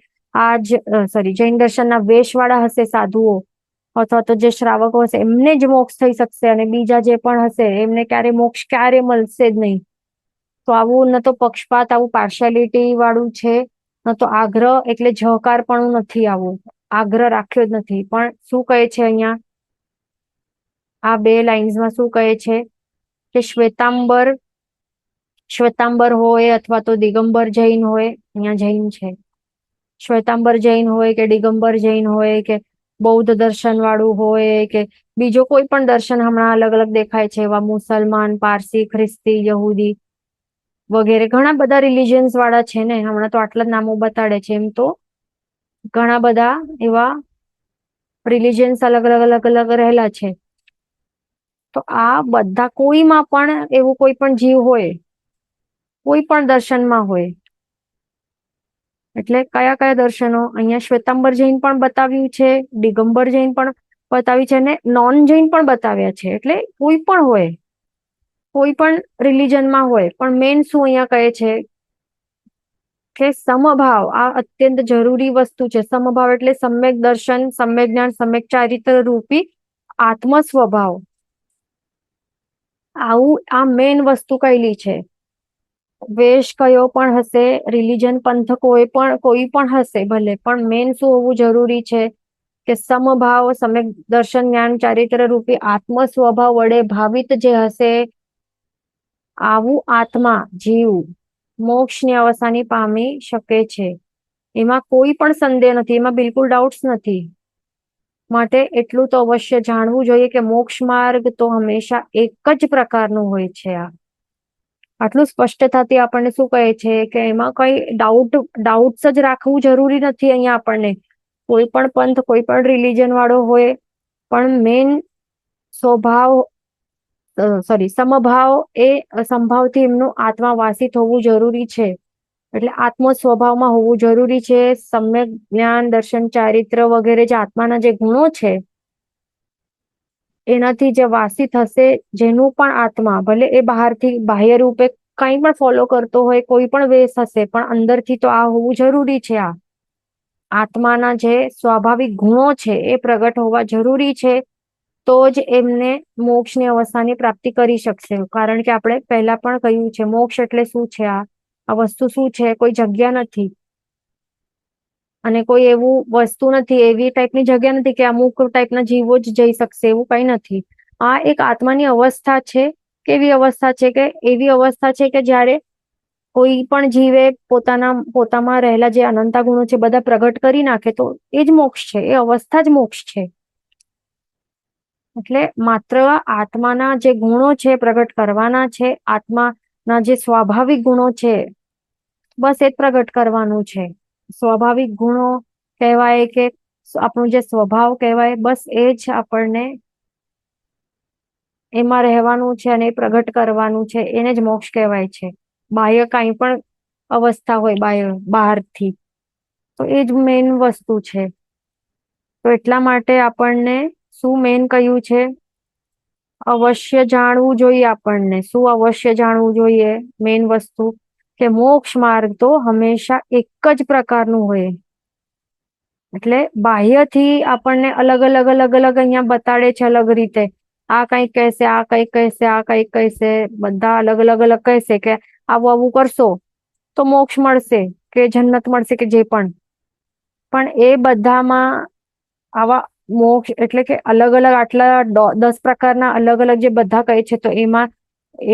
[SPEAKER 1] જૈન દર્શનના વેશવાળા હશે સાધુઓ અથવા તો જે શ્રાવકો હશે એમને જ મોક્ષ થઈ શકશે અને બીજા જે પણ હશે એમને ક્યારે મોક્ષ ક્યારે મળશે જ નહીં. તો આવું ન તો પક્ષપાત, આવું પાર્શિયાલિટી વાળું છે, ન તો આગ્રહ એટલે જહકાર પણ નથી, આવું આગ્રહ રાખ્યો જ નથી. પણ શું કહે છે અહીંયા આ બે લાઇન્સમાં શું કહે છે કે શ્વેતાંબર હોય અથવા તો દિગંબર જૈન હોય, અહીંયા જૈન છે, શ્વેતાંબર જૈન હોય કે દિગંબર જૈન હોય કે બૌદ્ધ દર્શન વાળું હોય કે બીજો કોઈ પણ દર્શન હમણાં અલગ અલગ દેખાય છે એવા મુસલમાન, પારસી, ખ્રિસ્તી, યહૂદી વગેરે ઘણા બધા રિલિજન્સ વાળા છે ને, હમણાં તો આટલા જ નામો બતાડે છે, એમ તો ઘણા બધા એવા રિલિજન્સ અલગ અલગ અલગ અલગ રહેલા છે. તો આ બધા કોઈમાં પણ એવું કોઈ પણ જીવ હોય, કોઈ પણ દર્શનમાં હોય, એટલે કયા કયા દર્શનો અહીંયા શ્વેતાંબર જૈન પણ બતાવ્યું છે, દિગંબર જૈન પણ બતાવ્યું છે અને નોન જૈન પણ બતાવ્યા છે. એટલે કોઈ પણ હોય, કોઈ પણ રિલિજનમાં હોય, પણ મેન શું અહીંયા કહે છે કે સમભાવ આ અત્યંત જરૂરી વસ્તુ છે. સમભાવ એટલે સમ્યક દર્શન, સમ્યક જ્ઞાન, સમ્યક ચારિત્ર રૂપી આત્મ સ્વભાવ, આવું આ મેન વસ્તુ કહેલી છે. વેશ કયો પણ હશે, રિલિજન પંથ કોઈ પણ હશે ભલે, પણ મેન શું હોવું જરૂરી છે કે સમભાવ, સમ્યક દર્શન, જ્ઞાન, ચારિત્ર રૂપી આત્મ સ્વભાવ વડે ભાવિત જે હશે આવું આત્મા જીવ મોક્ષની અવસાની પામી શકે છે. એમાં કોઈ પણ સંદેહ નથી, એમાં બિલકુલ ડાઉટ્સ નથી. માટે એટલું તો અવશ્ય જાણવું જોઈએ કે મોક્ષ માર્ગ તો હંમેશા એક જ પ્રકારનું હોય છે. આટલું સ્પષ્ટતાથી આપણને શું કહે છે કે એમાં કઈ ડાઉટ્સ જ રાખવું જરૂરી નથી. અહીંયા આપણને કોઈ પણ પંથ, કોઈ પણ રિલિજન વાળો હોય, પણ મેન સમભાવ એ સંભાવથી એમનું આત્મા વાસિત હોવું જરૂરી છે. એટલે આત્મ સ્વભાવમાં હોવું જરૂરી છે. સમ્યક જ્ઞાન, દર્શન, ચારિત્ર વગેરે જે આત્માના જે ગુણો છે એનાથી જે વાસિત હશે, જેનું પણ આત્મા ભલે એ બહારથી બાહ્ય રૂપે કંઈ પણ ફોલો કરતો હોય, કોઈ પણ વેશ હશે, પણ અંદરથી તો આ હોવું જરૂરી છે. આ આત્માના જે સ્વાભાવિક ગુણો છે એ પ્રગટ હોવા જરૂરી છે, તો જ એમને મોક્ષની અવસ્થાની પ્રાપ્તિ કરી શકશે. કારણ કે આપણે પહેલા પણ કહ્યું છે, મોક્ષ એટલે શું છે, આ વસ્તુ શું છે, કોઈ જગ્યા નથી અને કોઈ એવું વસ્તુ નથી, એવી ટાઈપની જગ્યા નથી કે અમુક ટાઈપના જીવો જ જઈ શકશે, એવું કઈ નથી. આ એક આત્માની અવસ્થા છે. કેવી અવસ્થા છે કે એવી અવસ્થા છે કે જ્યારે કોઈ પણ જીવે પોતામાં રહેલા જે અનંતા ગુણો છે બધા પ્રગટ કરી નાખે, તો એ જ મોક્ષ છે, એ અવસ્થા જ મોક્ષ છે. એટલે માત્ર આત્માના જે ગુણો છે પ્રગટ કરવાના છે, આત્માના જે સ્વાભાવિક ગુણો છે બસ એ જ પ્રગટ કરવાનું છે. સ્વાભાવિક ગુણો કહેવાય કે આપણું જે સ્વભાવ કહેવાય, બસ એ જ આપણને એમાં રહેવાનું છે અને પ્રગટ કરવાનું છે, એને જ મોક્ષ કહેવાય છે. બાહ્ય કાંઈ પણ અવસ્થા હોય બહારથી, તો એ જ મેઇન વસ્તુ છે. તો એટલા માટે આપણને શું મેન કહ્યું છે, અવશ્ય જાણવું જોઈએ. આપણને શું અવશ્ય જાણવું જોઈએ? મેન વસ્તુ કે મોક્ષ માર્ગ તો હંમેશા એક જ પ્રકારનું હોય. એટલે બાહ્યથી આપણને અલગ અલગ અલગ અલગ અહીંયા બતાડે છે અલગ રીતે. આ કંઈક કહેશે, આ કંઈક કહેશે, આ કંઈક કહેશે, બધા અલગ અલગ અલગ કહેશે કે આવું આવું કરશો તો મોક્ષ મળશે કે જન્નત મળશે કે જે પણ એ બધામાં આવા મોક્ષ એટલે કે અલગ અલગ આટલા 10 પ્રકારના અલગ અલગ જે બધા કહે છે, તો એમાં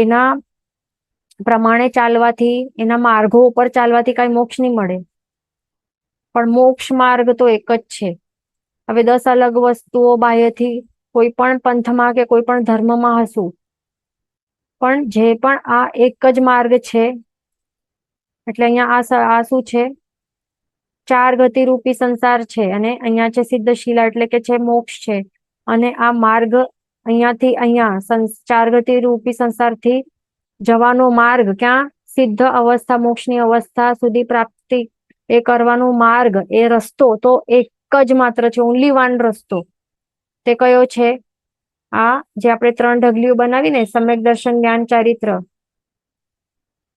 [SPEAKER 1] એના પ્રમાણે ચાલવાથી, એના માર્ગો ઉપર ચાલવાથી કઈ મોક્ષ નહીં મળે, પણ મોક્ષ માર્ગ તો એક જ છે. હવે 10 અલગ વસ્તુઓ બાહ્યથી કોઈ પણ પંથમાં કે કોઈ પણ ધર્મમાં હશું, પણ જે પણ આ એક જ માર્ગ છે. એટલે અહીંયા આ શું છે ચાર ગતિ રૂપી સંસાર છે અને અહીંયા છે સિદ્ધશીલા એટલે કે છે મોક્ષ છે. અને આ માર્ગ અહીંયાથી અહીંયા ચાર ગતિ રૂપી સંસારથી જવાનો માર્ગ ક્યાં સિદ્ધ અવસ્થા મોક્ષની અવસ્થા સુધી પ્રાપ્તિ એ કરવાનો માર્ગ એ રસ્તો તો એક જ માત્ર છે, ઓનલી વન રસ્તો. તે કયો છે? આ જે આપણે 3 ઢગલીઓ બનાવીને સમ્યક દર્શન જ્ઞાન ચારિત્ર,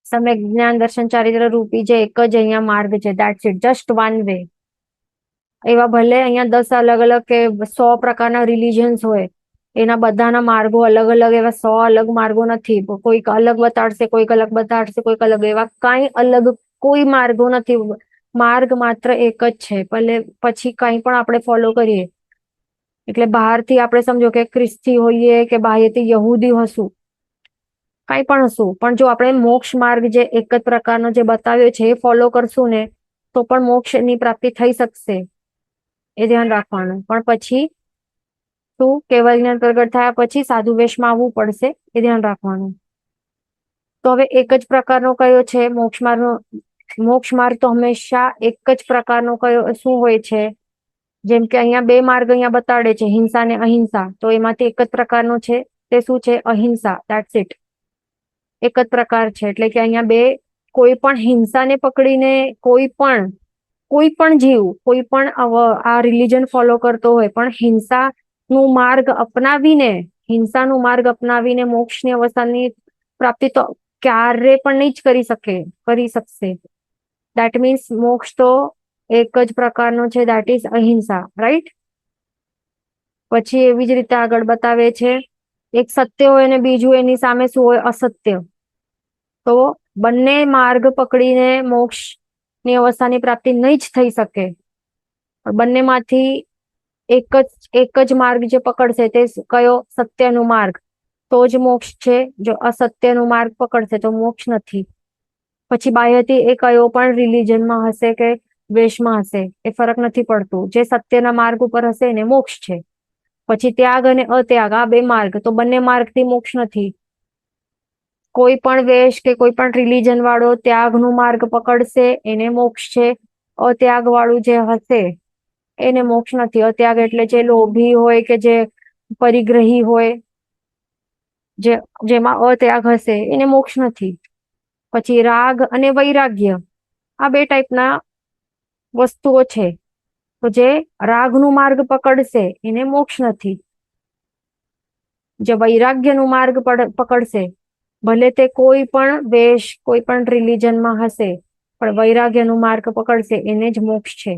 [SPEAKER 1] સમ્યક જ્ઞાન દર્શન ચારિત્ર રૂપી જે એક જ અહીંયા માર્ગ છે, that's it, just one way. એવા ભલે અહીંયા 10 અલગ અલગ કે 100 પ્રકારના રિલિજન્સ હોય, એના બધાના માર્ગો અલગ અલગ, એવા 100 અલગ માર્ગો નથી. કોઈક અલગ બતાડશે, કોઈક અલગ બતાડશે, કોઈક અલગ, એવા કઈ અલગ કોઈ માર્ગો નથી. માર્ગ માત્ર એક જ છે. ભલે પછી કઈ પણ આપણે ફોલો કરીએ, એટલે બહારથી આપણે સમજો કે ખ્રિસ્તી હોઈએ કે બાહ્યથી યહૂદી હશું, કઈ પણ હશું, પણ જો આપણે મોક્ષ માર્ગ જે એક જ પ્રકારનો જે બતાવ્યો છે એ ફોલો કરશું ને તો પણ મોક્ષની પ્રાપ્તિ થઈ શકશે, એ ધ્યાન રાખવાનું. પણ પછી શું કેવળ જ્ઞાન પ્રગટ થયા પછી સાધુ વેશમાં આવવું પડશે, એ ધ્યાન રાખવાનું. તો હવે એક જ પ્રકારનો કયો છે મોક્ષ માર્ગનો? મોક્ષ માર્ગ તો હંમેશા એક જ પ્રકારનો કયો શું હોય છે? જેમ કે અહીંયા 2 માર્ગ અહીંયા બતાડે છે, હિંસા ને અહિંસા, તો એમાંથી એક જ પ્રકારનો છે, તે શું છે? અહિંસા. દેટ્સ ઇટ, એક જ પ્રકાર છે. એટલે કે અહીંયા કોઈ પણ હિંસાને પકડીને કોઈ પણ જીવ કોઈ પણ આ રિલિજન ફોલો કરતો હોય પણ હિંસાનું માર્ગ અપનાવીને મોક્ષની અવસ્થાની પ્રાપ્તિ તો ક્યારે પણ નહીં જ કરી શકશે. દેટ મીન્સ મોક્ષ તો એક જ પ્રકારનો છે, દેટ ઇઝ અહિંસા, રાઈટ? પછી એવી જ રીતે આગળ બતાવે છે, એક સત્ય હોય અને બીજું એની સામે શું હોય? અસત્ય. તો બંને માર્ગ પકડીને મોક્ષની અવસ્થાની પ્રાપ્તિ નહીં જ થઈ શકે. બંનેમાંથી એક જ માર્ગ જે પકડશે તે કયો? સત્યનો માર્ગ, તો જ મોક્ષ છે. જો અસત્યનો માર્ગ પકડશે તો મોક્ષ નથી. પછી બાહ્યથી એ કયો પણ રિલિજનમાં હશે કે વેશમાં હશે, એ ફરક નથી પડતું. જે સત્યના માર્ગ ઉપર હશે એને મોક્ષ છે. પછી ત્યાગ અને અત્યાગ, આ 2 માર્ગ, તો બંને માર્ગથી મોક્ષ નથી. કોઈ પણ વેશ કે કોઈ પણ રિલિજન વાળો ત્યાગનું માર્ગ પકડશે એને મોક્ષ છે. અત્યાગ વાળું જે હશે એને મોક્ષ નથી. અત્યાગ એટલે જે લોભી હોય કે જે પરિગ્રહી હોય, જેમાં અત્યાગ હશે એને મોક્ષ નથી. પછી રાગ અને વૈરાગ્ય, આ 2 ટાઈપના વસ્તુઓ છે. તો જે રાગનું માર્ગ પકડશે એને મોક્ષ નથી. જે વૈરાગ્યનું માર્ગ પકડશે, ભલે તે કોઈ પણ વેશ કોઈ પણ રિલિજનમાં હશે, પણ વૈરાગ્યનું માર્ગ પકડશે એને જ મોક્ષ છે.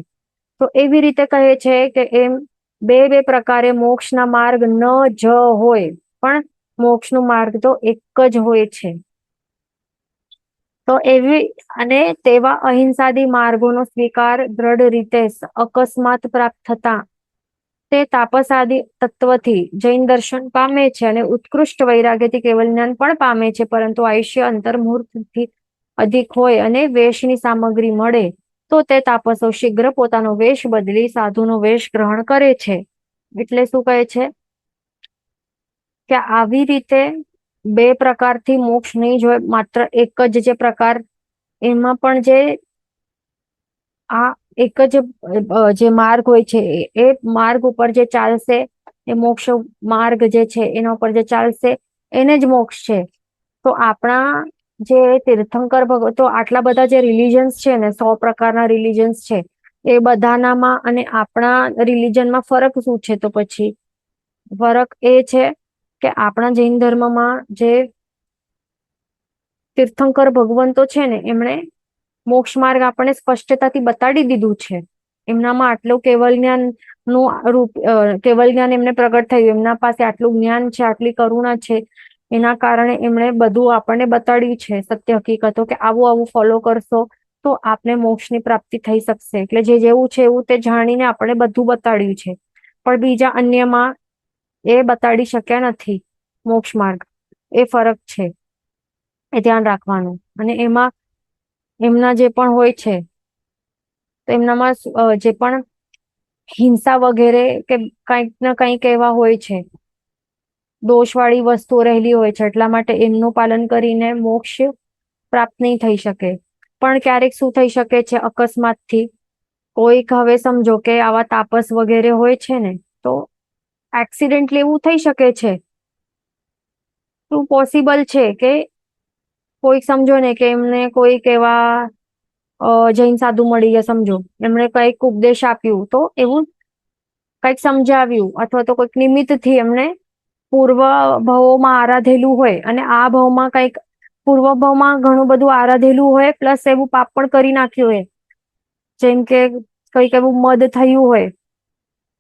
[SPEAKER 1] તો એવી રીતે કહે છે કે એમ 2 પ્રકારે મોક્ષના માર્ગ ન જ હોય, પણ મોક્ષનો માર્ગ તો એક જ હોય છે. તો એવી અને તેવા અહિંસાદી માર્ગોનો સ્વીકાર દ્રઢ રીતે અકસ્માત પ્રાપ્ત થતા તે તાપસાદી તત્વથી જૈન દર્શન પામે છે અને ઉત્કૃષ્ટ વૈરાગ્યથી કેવલ જ્ઞાન પણ પામે છે. પરંતુ આયુષ્ય અંતર્મુહૂર્તથી અધિક હોય અને વેશની સામગ્રી મળે તો તે તાપસો શીઘ્ર પોતાનો વેશ બદલી સાધુનો વેશ ગ્રહણ કરે છે. એટલે શું કહે છે કે આવી રીતે 2 પ્રકારથી મોક્ષ નહીં જોય, માત્ર એક જ જે પ્રકાર, એમાં પણ જે આ એક જ જે માર્ગ હોય છે એ માર્ગ ઉપર જે ચાલશે એ મોક્ષ માર્ગ જે છે એના ઉપર જે ચાલશે એને જ મોક્ષ છે. તો આપણા જે તીર્થંકર ભગવતો, આટલા બધા જે રિલિજન્સ છે ને, 100 પ્રકારના રિલિજન્સ છે, એ બધાનામાં અને આપણા રિલિજનમાં ફરક શું છે? તો પછી ફરક એ છે કે આપણા જૈન ધર્મમાં જે તીર્થંકર ભગવંતો છે ને, એમણે મોક્ષ માર્ગ આપણને સ્પષ્ટતાથી બતાડી દીધું છે. એમનામાં આટલું કેવલ જ્ઞાન એમને પ્રગટ થયું, એમના પાસે આટલું જ્ઞાન છે, આટલી કરુણા છે, એના કારણે એમણે બધું આપણને બતાડ્યું છે, સત્ય હકીકતો, કે આવું ફોલો કરશો તો આપને મોક્ષની પ્રાપ્તિ થઈ શકશે. એટલે જે જેવું છે એવું તે જાણીને આપણે બધું બતાડ્યું છે, પણ બીજા અન્યમાં એ બતાડી શક્યા નથી મોક્ષ માર્ગ. એ ફરક છે, એ ધ્યાન રાખવાનું. અને એમાં એમના જે પણ હોય છે તો એમનામાં જે પણ હિંસા વગેરે કે કંઈક ના કંઈક એવા હોય છે, દોષવાળી વસ્તુઓ રહેલી હોય છે, એટલા માટે એમનું પાલન કરીને મોક્ષ પ્રાપ્ત નહીં થઈ શકે. પણ ક્યારેક શું થઈ શકે છે? અકસ્માતથી કોઈક હવે સમજો કે આવા તાપસ વગેરે હોય છે ને, તો એક્સિડેન્ટલી એવું થઈ શકે છે, શું પોસિબલ છે કે કોઈક સમજો ને કે એમને કોઈક એવા જૈન સાધુ મળી ગયા, સમજો એમણે કઈક ઉપદેશ આપ્યું, તો એવું કઈક સમજાવ્યું અથવા તો કોઈક નિમિત્ત થી એમને પૂર્વ ભાવોમાં આરાધેલું હોય અને આ ભાવમાં કઈક પૂર્વ ભાવમાં ઘણું બધું આરાધેલું હોય, પ્લસ એવું પાપ પણ કરી નાખ્યું હોય, જેમ કે કઈક એવું મદ થયું હોય,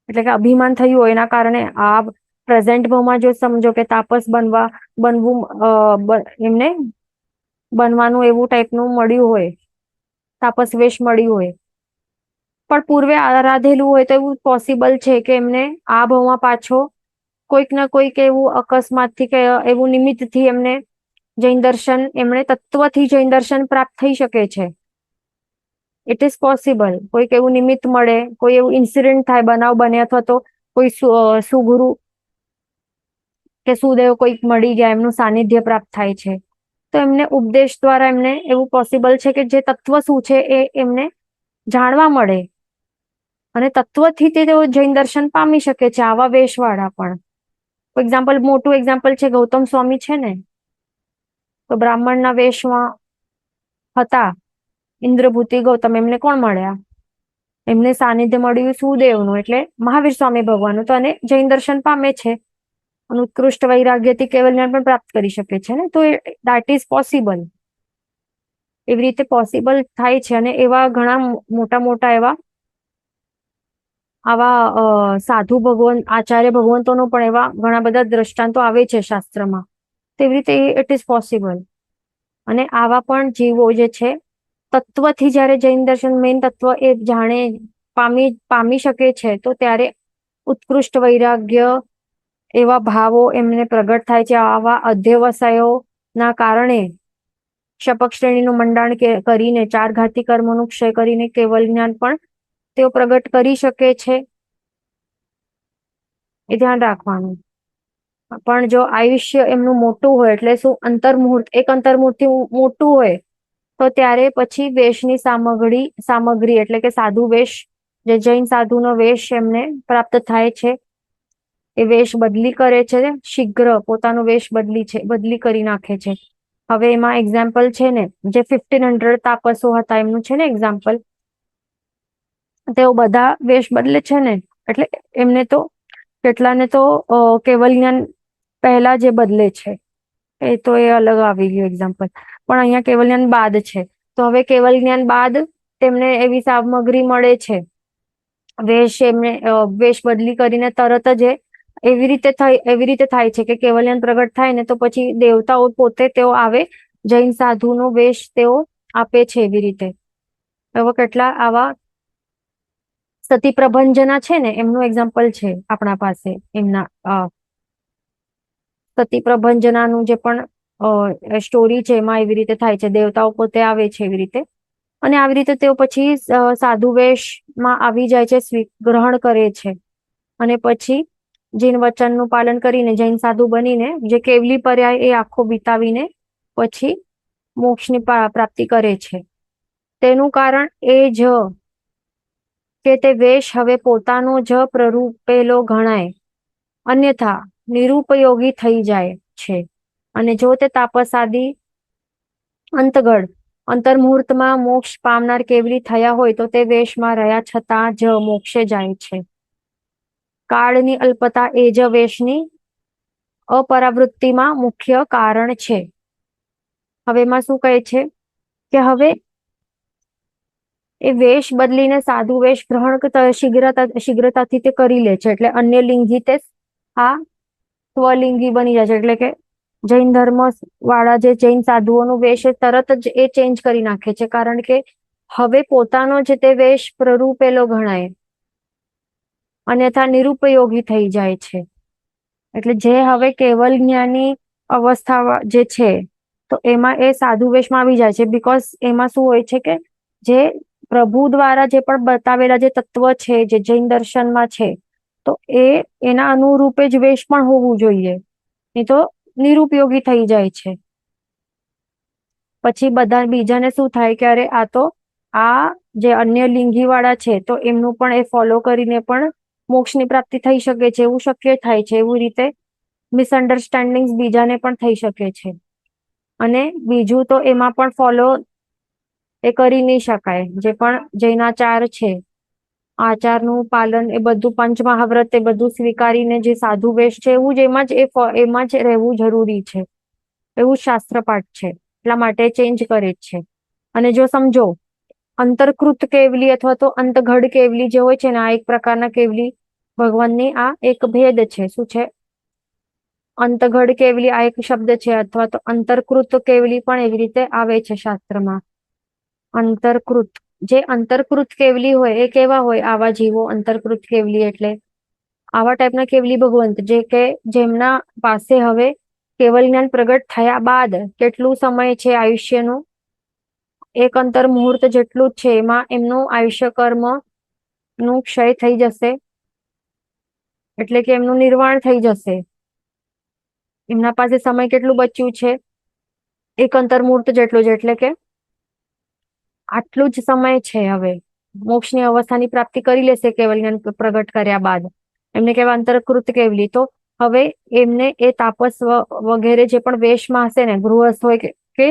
[SPEAKER 1] એટલે કે અભિમાન થયું હોય, એના કારણે આ પ્રેઝન્ટ ભાવમાં જો સમજો કે તાપસ બનવું એમને બનવાનું એવું ટાઈપનું મળ્યું હોય, તાપસ વેશ મળ્યું હોય, પણ પૂર્વે આરાધેલું હોય, તો એવું પોસિબલ છે કે એમને આ ભાવમાં પાછો કોઈક ના કોઈક એવું અકસ્માતથી કે એવું નિમિત્તથી એમને જૈન દર્શન, એમણે તત્વથી જૈન દર્શન પ્રાપ્ત થઈ શકે છે. It is possible. કોઈક એવું નિમિત્ત મળે, કોઈ એવું ઇન્સિડન્ટ થાય, બનાવ બને, અથવા તો કોઈ સુગુરુ કે સુદેવ કોઈક મળી ગયા, એમનું સાનિધ્ય પ્રાપ્ત થાય છે, તો એમને ઉપદેશ દ્વારા એમને એવું પોસિબલ છે કે જે તત્વ શું છે એ એમને જાણવા મળે અને તત્વથી તેઓ જૈન દર્શન પામી શકે છે, આવા વેશવાળા પણ. એક્ઝામ્પલ, મોટું એક્ઝામ્પલ છે ગૌતમ સ્વામી છે ને, તો બ્રાહ્મણના વેશમાં હતા ઇન્દ્રભૂતિ ગૌતમ, એમને કોણ મળ્યા? એમને સાનિધ્ય મળ્યું સુદેવનું, એટલે મહાવીર સ્વામી ભગવાનનું, તો અને જૈન દર્શન પામે છે અને ઉત્કૃષ્ટ વૈરાગ્યથી કેવલ જ્ઞાન પણ પ્રાપ્ત કરી શકે છે ને, તો દેટ ઇઝ પોસિબલ. એવી રીતે પોસિબલ થાય છે. અને એવા ઘણા મોટા મોટા એવા આવા સાધુ ભગવાન, આચાર્ય ભગવંતોનો પણ એવા ઘણા બધા દ્રષ્ટાંતો આવે છે શાસ્ત્રમાં, તેવી રીતે ઇટ ઇઝ પોસિબલ. અને આવા પણ જીવો જે છે તત્વથી જયારે જૈન દર્શન મેઇન તત્વ એ જાણે પામી શકે છે, તો ત્યારે ઉત્કૃષ્ટ વૈરાગ્ય, એવા ભાવો એમને પ્રગટ થાય છે. આવા અધ્યવસાયો ના કારણે શપક શ્રેણીનું મંડાણ કરીને, ચાર ઘાતી કર્મોનું ક્ષય કરીને કેવલ જ્ઞાન પણ તેઓ પ્રગટ કરી શકે છે. એ ધ્યાન રાખવાનું. પણ જો આયુષ્ય એમનું મોટું હોય, એટલે શું, એક અંતર્મુહૂર્ત મોટું હોય, તો ત્યારે પછી વેશની સામગ્રી એટલે કે સાધુ વેશ, જે જૈન સાધુનો વેશ એમને પ્રાપ્ત થાય છે, એ વેશ બદલી કરે છે, શીઘ્ર પોતાનો વેશ બદલી કરી નાખે છે. હવે એમાં એક્ઝામ્પલ છે ને, જે 1500 તાપસો હતા એમનું છે ને એક્ઝામ્પલ, તેઓ બધા વેશ બદલે છે ને, એટલે એમને તો કેટલાને તો કેવલ જ્ઞાન પહેલા જે બદલે છે, એ તો એ અલગ આવી ગયું એક્ઝામ્પલ. પણ અહીંયા કેવલ જ્ઞાન બાદ છે, તો હવે કેવલ જ્ઞાન બાદ તેમને એવી સામગ્રી મળે છે, વેશ એમને વેશ બદલી કરીને તરત જ એવી રીતે થાય છે કે કેવલ જ્ઞાન પ્રગટ થાય ને, તો પછી દેવતાઓ પોતે તેઓ આવે, જૈન સાધુનો વેશ તેઓ આપે છે. એવી રીતે એવા કેટલા આવા સતી પ્રભંજના છે ને, એમનું એક્ઝામ્પલ છે આપણા પાસે. એમના સતી પ્રભંજનાનું જે પણ સ્ટોરી છે, એમાં એવી રીતે થાય છે, દેવતાઓ પોતે આવે છે એવી રીતે, અને આવી રીતે તેઓ પછી સાધુ વેશમાં આવી જાય છે, ગ્રહણ કરે છે, અને પછી જૈન વચનનું પાલન કરીને જૈન સાધુ બનીને જે કેવલી પર્યાય એ આખો વિતાવીને પછી મોક્ષની પ્રાપ્તિ કરે છે. તેનું કારણ એ જ કે તે વેશ હવે પોતાનો જ પ્રરૂપેલો ગણાય, અન્યથા નિરુપયોગી થઈ જાય છે. અને જો તે તાપસાદી અંતર્મુહૂર્તમાં મોક્ષ પામનાર કેવલી થયા હોય, તો તે વેશમાં રહ્યા છતાં જ મોક્ષે જાય છે. કાળની અલ્પતા એ જ વેશની અપરાવૃત્તિમાં મુખ્ય કારણ છે. હવે એમાં શું કહે છે કે હવે એ વેશ બદલીને સાધુ વેશ ગ્રહણ શીઘ્રતાથી તે કરી લે છે, એટલે અન્ય લિંગી તે આ સ્વલિંગી બની જાય છે. એટલે કે જૈન ધર્મ વાળા જે જૈન સાધુઓનું વેશ તરત જ એ ચેન્જ કરી નાખે છે, કારણ કે હવે પોતાનો જ તે વેશ પ્રરૂપેલો ગણાય, અન્યથા નિરુપયોગી થઈ જાય છે. એટલે જે હવે કેવલ જ્ઞાની અવસ્થા જે છે, તો એમાં એ સાધુ વેશમાં આવી જાય છે. બીકોઝ એમાં શું હોય છે કે જે પ્રભુ દ્વારા જે પણ બતાવેલા જે તત્વ છે, જે જૈન દર્શનમાં છે, તો એના અનુરૂપે જ વેશ પણ હોવું જોઈએ, નહીં તો નિરુપયોગી થઈ જાય છે. પછી બધા બીજાને શું થાય કે અરે આ તો આ જે અન્ય લિંગી વાળા છે તો એમનું પણ એ ફોલો કરીને પણ મોક્ષની પ્રાપ્તિ થઈ શકે છે, એવું શક્ય થાય છે. એવું રીતે મિસઅન્ડરસ્ટેન્ડિંગ બીજાને પણ થઈ શકે છે. અને બીજું તો એમાં પણ ફોલો એ કરી નહીં શકાય. જે પણ જૈનાચાર છે, આચારનું પાલન, એ બધું પંચમહાવ્રત એ બધું સ્વીકારીને જે સાધુ વેશ છે એવું જ એમાં જ રહેવું જરૂરી છે. એવું શાસ્ત્ર પાઠ છે, એટલા માટે ચેન્જ કરે જ છે. અને જો સમજો અંતર્કૃત કેવલી અથવા તો અંતઘડ કેવલી જે હોય છે ને, આ એક પ્રકારના કેવલી ભગવાનની આ એક ભેદ છે. શું છે? અંતઘડ કેવલી આ એક શબ્દ છે, અથવા તો અંતર્કૃત કેવલી પણ એવી રીતે આવે છે શાસ્ત્રમાં. અંતર્કૃત, જે અંતર્કૃત કેવલી હોય એ કેવા હોય? આવા જીવો અંતર્કૃત કેવલી એટલે આવા ટાઈપના કેવલી ભગવંત જે કે જેમના પાસે હવે કેવલ જ્ઞાન પ્રગટ થયા બાદ કેટલું સમય છે આયુષ્યનું? એક અંતર મુહૂર્ત જેટલું જ છે. એમાં એમનું આયુષ્ય કર્મ નું ક્ષય થઈ જશે, એટલે કે એમનું નિર્વાણ થઈ જશે. એમના પાસે સમય કેટલું બચ્યું છે? એક અંતર મુહૂર્ત જેટલું જ, એટલે કે આટલું જ સમય છે. હવે મોક્ષની અવસ્થાની પ્રાપ્તિ કરી લેશે કેવલ જ્ઞાન પ્રગટ કર્યા બાદ. એમને કહેવાય અંતર્કૃત કેવલી. તો હવે એમને એ તાપસ વગેરે જે પણ વેશમાં હશે ને, ગૃહસ્થ હોય કે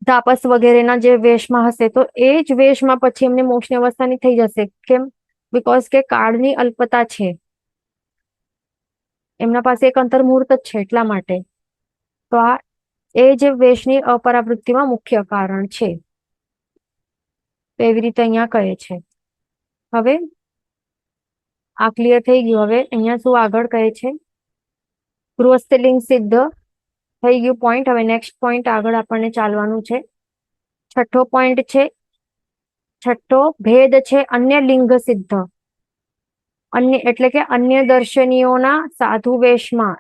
[SPEAKER 1] તાપસ વગેરેના જે વેશમાં હશે, તો એ જ વેશમાં પછી એમને મોક્ષની અવસ્થાની થઈ જશે. કેમ? બીકોઝ કે કાળની અલ્પતા છે. એમના પાસે એક અંતર મુહૂર્ત જ છે, એટલા માટે. તો આ એ જે વેશની અપરાવૃત્તિમાં મુખ્ય કારણ છે. તો એવી રીતે અહીંયા કહે છે. હવે આ ક્લિયર થઈ ગયું. હવે અહીંયા શું આગળ કહે છે? ગૃહસ્થલિંગ સિદ્ધ થઈ ગયું પોઈન્ટ. હવે નેક્સ્ટ પોઈન્ટ આગળ આપણને ચાલવાનું છે. છઠ્ઠો પોઈન્ટ છે, છઠ્ઠો ભેદ છે અન્ય લિંગ સિદ્ધ. અન્ય એટલે કે અન્ય દર્શનીયોના સાધુ વેશમાં,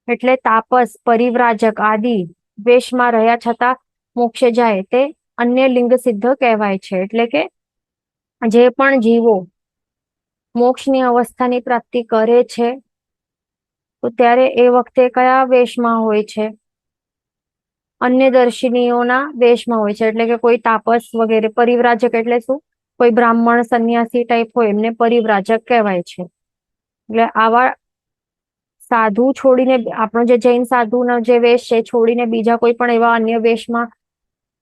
[SPEAKER 1] એટલે તાપસ, પરિવ્રાજક આદિ વેશમાં રહ્યા છતાં મોક્ષે જાય તે અન્ય લિંગ સિદ્ધ કહેવાય છે. એટલે કે જે પણ જીવો મોક્ષની અવસ્થાની પ્રાપ્તિ કરે છે, તો ત્યારે એ વખતે કયા વેશમાં હોય છે? અન્ય દર્શનીયોના વેશમાં હોય છે. એટલે કે કોઈ તાપસ વગેરે. પરિવ્રાજક એટલે શું? કોઈ બ્રાહ્મણ સંન્યાસી ટાઈપ હોય એમને પરિવ્રાજક કહેવાય છે. એટલે આવા સાધુ છોડીને, આપણો જે જૈન સાધુનો જે વેશ છે છોડીને બીજા કોઈ પણ એવા અન્ય વેશમાં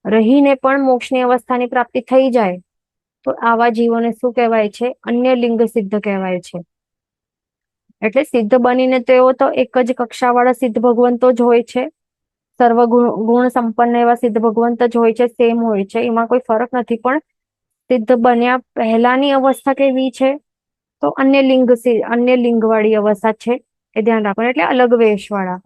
[SPEAKER 1] રહીને પણ મોક્ષની અવસ્થાની પ્રાપ્તિ થઈ જાય, તો આવા જીવોને શું કહેવાય છે? અન્ય લિંગ સિદ્ધ કહેવાય છે. એટલે સિદ્ધ બનીને તેઓ તો એક જ કક્ષાવાળા સિદ્ધ ભગવંતો જ હોય છે. સર્વ ગુણ સંપન્ન એવા સિદ્ધ ભગવંત જ હોય છે, સેમ હોય છે, એમાં કોઈ ફરક નથી. પણ સિદ્ધ બન્યા પહેલાની અવસ્થા કેવી છે? તો અન્ય લિંગ વાળી અવસ્થા છે, એ ધ્યાન રાખવાનું. એટલે અલગ વેશ વાળા.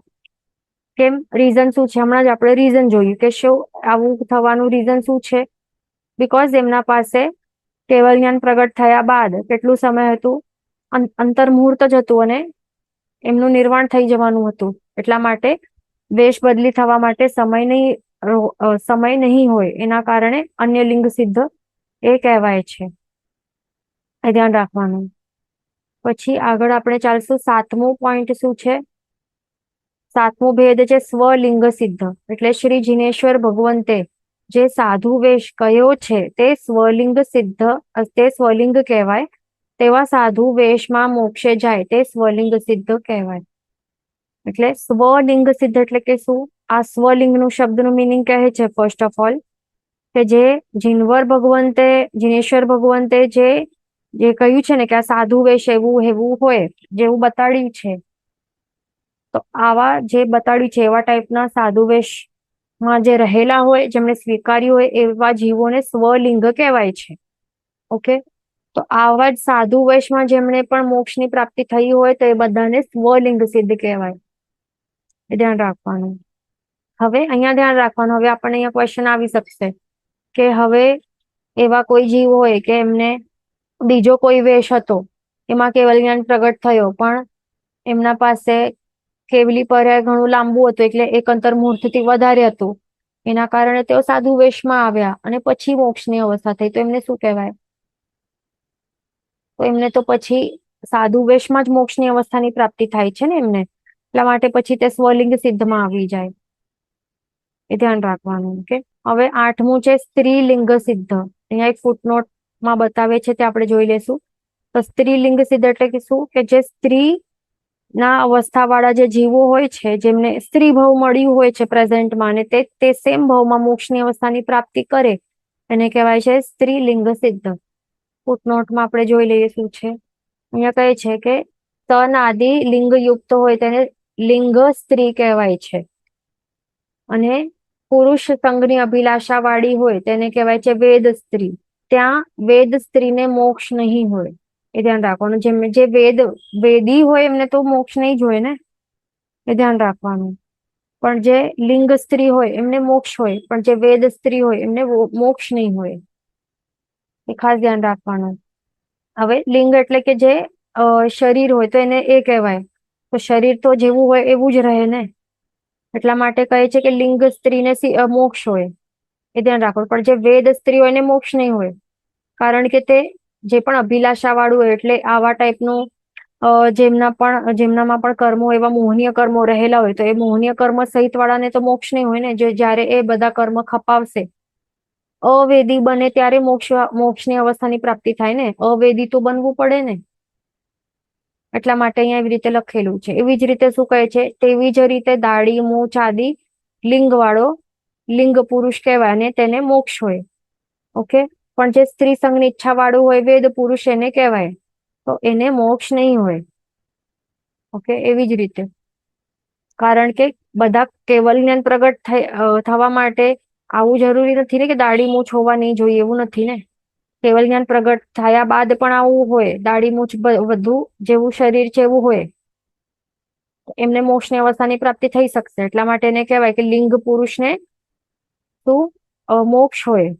[SPEAKER 1] કેમ? રીઝન શું છે? હમણાં જ આપણે રીઝન જોયું કે શું આવું થવાનું રીઝન શું છે? બીકોઝ એમના પાસે કેવલ જ્ઞાન પ્રગટ થયા બાદ કેટલું સમય હતું? અંતર મુહૂર્ત જ હતું, અને એમનું નિર્વાણ થઈ જવાનું હતું. એટલા માટે વેશ બદલી થવા માટે સમય નહીં હોય, એના કારણે અન્ય લિંગ સિદ્ધ એ કહેવાય છે. એ ધ્યાન રાખવાનું. પછી આગળ આપણે ચાલશું. સાતમું પોઈન્ટ શું છે? સાતમો ભેદ છે સ્વલિંગ સિદ્ધ. એટલે શ્રી જિનેશ્વર ભગવંતે જે સાધુ વેશ કયો છે તે સ્વલિંગ સિદ્ધ, તે સ્વલિંગ કહેવાય. તેવા સાધુ વેશમાં મોક્ષે જાય તે સ્વલિંગ સિદ્ધ કહેવાય. એટલે સ્વલિંગ સિદ્ધ એટલે કે શું? આ સ્વલિંગનું શબ્દનું મિનિંગ કહે છે ફર્સ્ટ ઓફ ઓલ કે જે જિનેશ્વર ભગવંતે જે કહ્યું છે ને કે આ સાધુ વેશ એવું હોય જેવું બતાડ્યું છે, તો આવા જે બતાડ્યું છે એવા ટાઈપના સાધુ વેશમાં જે રહેલા હોય, જેમણે સ્વીકાર્યું હોય, એવા જીવોને સ્વલિંગ કહેવાય છે. ઓકે, તો આવા જ સાધુ વેશમાં જેમણે પણ મોક્ષની પ્રાપ્તિ થઈ હોય તો એ બધાને સ્વલિંગ સિદ્ધ કહેવાય. એ ધ્યાન રાખવાનું. હવે અહીંયા ધ્યાન રાખવાનું. હવે આપણને અહીંયા ક્વેશ્ચન આવી શકશે કે હવે એવા કોઈ જીવ હોય કે એમને બીજો કોઈ વેશ હતો, એમાં કેવલ જ્ઞાન પ્રગટ થયો, પણ એમના પાસે કેવલી પર્યાય ઘણું લાંબુ હતું, એટલે એક અંતર મુહૂર્તથી વધારે હતું. એના કારણે તેઓ સાધુ વેશમાં આવ્યા અને પછી મોક્ષની અવસ્થા થઈ, તો એમને શું કહેવાય? તો એમને તો પછી સાધુ વેશમાં જ મોક્ષની અવસ્થાની પ્રાપ્તિ થાય છે ને એમને, એટલા માટે પછી તે સ્વલિંગ સિદ્ધમાં આવી જાય. એ ધ્યાન રાખવાનું. ઓકે, હવે 8મું છે સ્ત્રીલિંગ સિદ્ધ. અહીંયા એક ફૂટનોટમાં બતાવે છે તે આપણે જોઈ લેશું. તો સ્ત્રીલિંગ સિદ્ધ એટલે કે શું, કે જે સ્ત્રી ના અવસ્થાવાળા જે જીવો હોય છે, જેમને સ્ત્રી ભાવ મળ્યું હોય છે પ્રેઝન્ટમાં, અને તે સેમ ભાવમાં મોક્ષની અવસ્થાની પ્રાપ્તિ કરે, એને કહેવાય છે સ્ત્રીલિંગ સિદ્ધ. ફૂટનોટમાં આપણે જોઈ લઈએ શું છે. અહીંયા કહે છે કે તન આદિ લિંગ યુક્ત હોય તેને લિંગ સ્ત્રી કહેવાય છે, અને પુરુષ સંઘની અભિલાષા વાળી હોય તેને કહેવાય છે વેદ સ્ત્રી. ત્યાં વેદ સ્ત્રીને મોક્ષ નહીં હોય, એ ધ્યાન રાખવાનું. જે વેદી હોય એમને તો મોક્ષ નહીં જ હોય ને, એ ધ્યાન રાખવાનું. પણ જે લિંગ સ્ત્રી હોય એમને મોક્ષ હોય, પણ જે વેદ સ્ત્રી હોય એમને મોક્ષ નહીં હોય, એ ખાસ ધ્યાન રાખવાનું. હવે લિંગ એટલે કે જે શરીર હોય તો એને એ કહેવાય. તો શરીર તો જેવું હોય એવું જ રહે ને, એટલા માટે કહે છે કે લિંગ સ્ત્રીને મોક્ષ હોય, એ ધ્યાન રાખવાનું. પણ જે વેદ સ્ત્રી હોય એને મોક્ષ નહીં હોય, કારણ કે તે જે પણ અભિલાષા વાળું હોય, એટલે આવા ટાઈપનું જેમનામાં પણ કર્મો એવા મોહનીય કર્મો રહેલા હોય, તો એ મોહનીય કર્મ સહિત વાળાને તો મોક્ષ નહીં હોય ને. જયારે એ બધા કર્મ ખપાવશે, અવેદી બને ત્યારે મોક્ષની અવસ્થાની પ્રાપ્તિ થાય ને. અવેદી તો બનવું પડે ને, એટલા માટે અહીંયા એવી રીતે લખેલું છે. એવી જ રીતે શું કહે છે, તેવી જ રીતે દાઢી મૂછ આદિ લિંગ વાળો લિંગ પુરુષ કહેવાય અને તેને મોક્ષ હોય. ઓકે. પણ જે સ્ત્રી સંઘની ઈચ્છા વાળું હોય વેદ પુરુષ એને કહેવાય, તો એને મોક્ષ નહીં હોય. ઓકે. એવી જ રીતે, કારણ કે બધા કેવલ જ્ઞાન પ્રગટ થવા માટે આવું જરૂરી નથી ને કે દાઢી મૂછ હોવા નહીં જોઈએ, એવું નથી ને. કેવલ જ્ઞાન પ્રગટ થયા બાદ પણ આવું હોય, દાઢી મૂછ બધું જેવું શરીર છે એવું હોય, એમને મોક્ષની અવસ્થાની પ્રાપ્તિ થઈ શકશે. એટલા માટે એને કહેવાય કે લિંગ પુરુષને શું મોક્ષ હોય.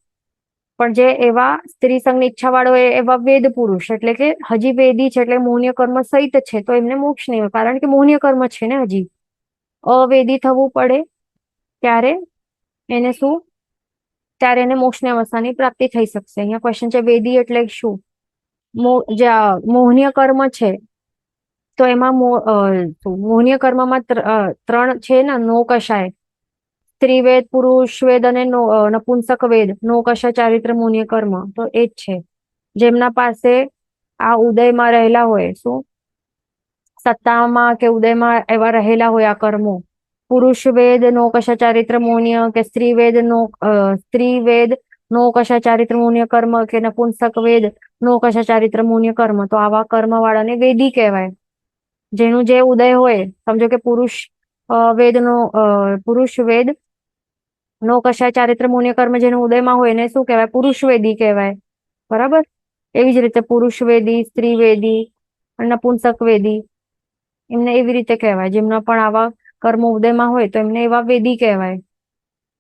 [SPEAKER 1] પણ જે એવા સ્ત્રી સંઘની ઈચ્છા વાળો હોય એવા વેદ પુરુષ, એટલે કે હજી વેદી છે એટલે મોહનીય કર્મ સહિત છે, તો એમને મોક્ષ નહીં હોય, કારણ કે મોહનીય કર્મ છે ને. હજી અવેદી થવું પડે ત્યારે એને શું, ત્યારે એને મોક્ષની અવસ્થાની પ્રાપ્તિ થઈ શકશે. અહીંયા ક્વેશ્ચન છે વેદી એટલે શું. જે મોહનીય કર્મ છે, તો એમાં મોહનીય કર્મમાં 3 છે ને, નો કશાય, સ્ત્રીવેદ, પુરુષ વેદ અને નપુંસક વેદ, નો કશાય ચારિત્ર મોહનીય કર્મ. તો એ જ છે જેમના પાસે આ ઉદયમાં રહેલા હોય, શું સત્તામાં કે ઉદયમાં એવા રહેલા હોય આ કર્મો. પુરુષ વેદ નો કશા ચારિત્ર મોહનીય, કે સ્ત્રી વેદ નો કશા ચારિત્ર મોહનીય કર્મ, કે નપુંસક વેદ નો કશા ચારિત્ર મોહનીય કર્મ, તો આવા કર્મ વાળાને વેદી કહેવાય. જેનું જે ઉદય હોય, સમજો કે પુરુષ વેદ નો કશાય ચારિત્ર મોહનીય કર્મ જેનું ઉદયમાં હોય એને શું કહેવાય, પુરુષ વેદી કહેવાય. બરાબર. એવી જ રીતે પુરુષ વેદી, સ્ત્રી વેદી અને નપુંસક વેદી, એમને એવી રીતે કહેવાય. જેમના પણ આવા કર્મો ઉદયમાં હોય તો એમને એવા વેદી કહેવાય.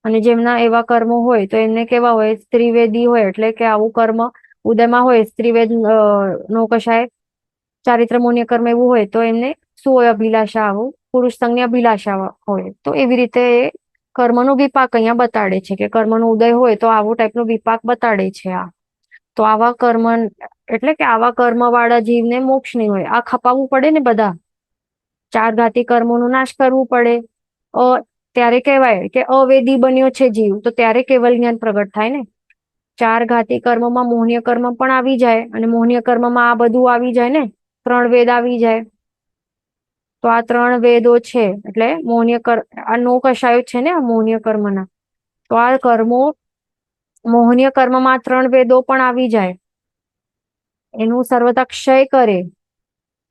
[SPEAKER 1] અને જેમના એવા કર્મો હોય તો એમને કેવા હોય, સ્ત્રીવેદી હોય, એટલે કે આવું કર્મ ઉદયમાં હોય, સ્ત્રીવેદ નો કશાય ચારિત્ર મોહનીય કર્મ એવું હોય, તો એમને શું હોય, અભિલાષા, આવું પુરુષ સંઘની અભિલાષા હોય. તો એવી રીતે કર્મનો વિપાક અહીંયા બતાડે છે કે કર્મનો ઉદય હોય તો આવો ટાઈપનો વિપાક બતાડે છે આ. તો આવા કર્મ એટલે કે આવા કર્મ વાળા જીવને મોક્ષ નહીં હોય. આ ખપાવવું પડે ને, બધા 4 ઘાતી કર્મોનો નાશ કરવું પડે, ત્યારે કહેવાય કે અવેદી બન્યો છે જીવ, તો ત્યારે કેવલ જ્ઞાન પ્રગટ થાય ને. 4 ઘાતી કર્મમાં મોહનીય કર્મ પણ આવી જાય, અને મોહનીય કર્મમાં આ બધું આવી જાય ને, 3 વેદ આવી જાય. તો આ 3 વેદો છે એટલે આ નો કશાયો છે ને આ મોહનીય કર્મના. તો આ કર્મો મોહનીય કર્મમાં 3 વેદો પણ આવી જાય, એનું સર્વથા ક્ષય કરે,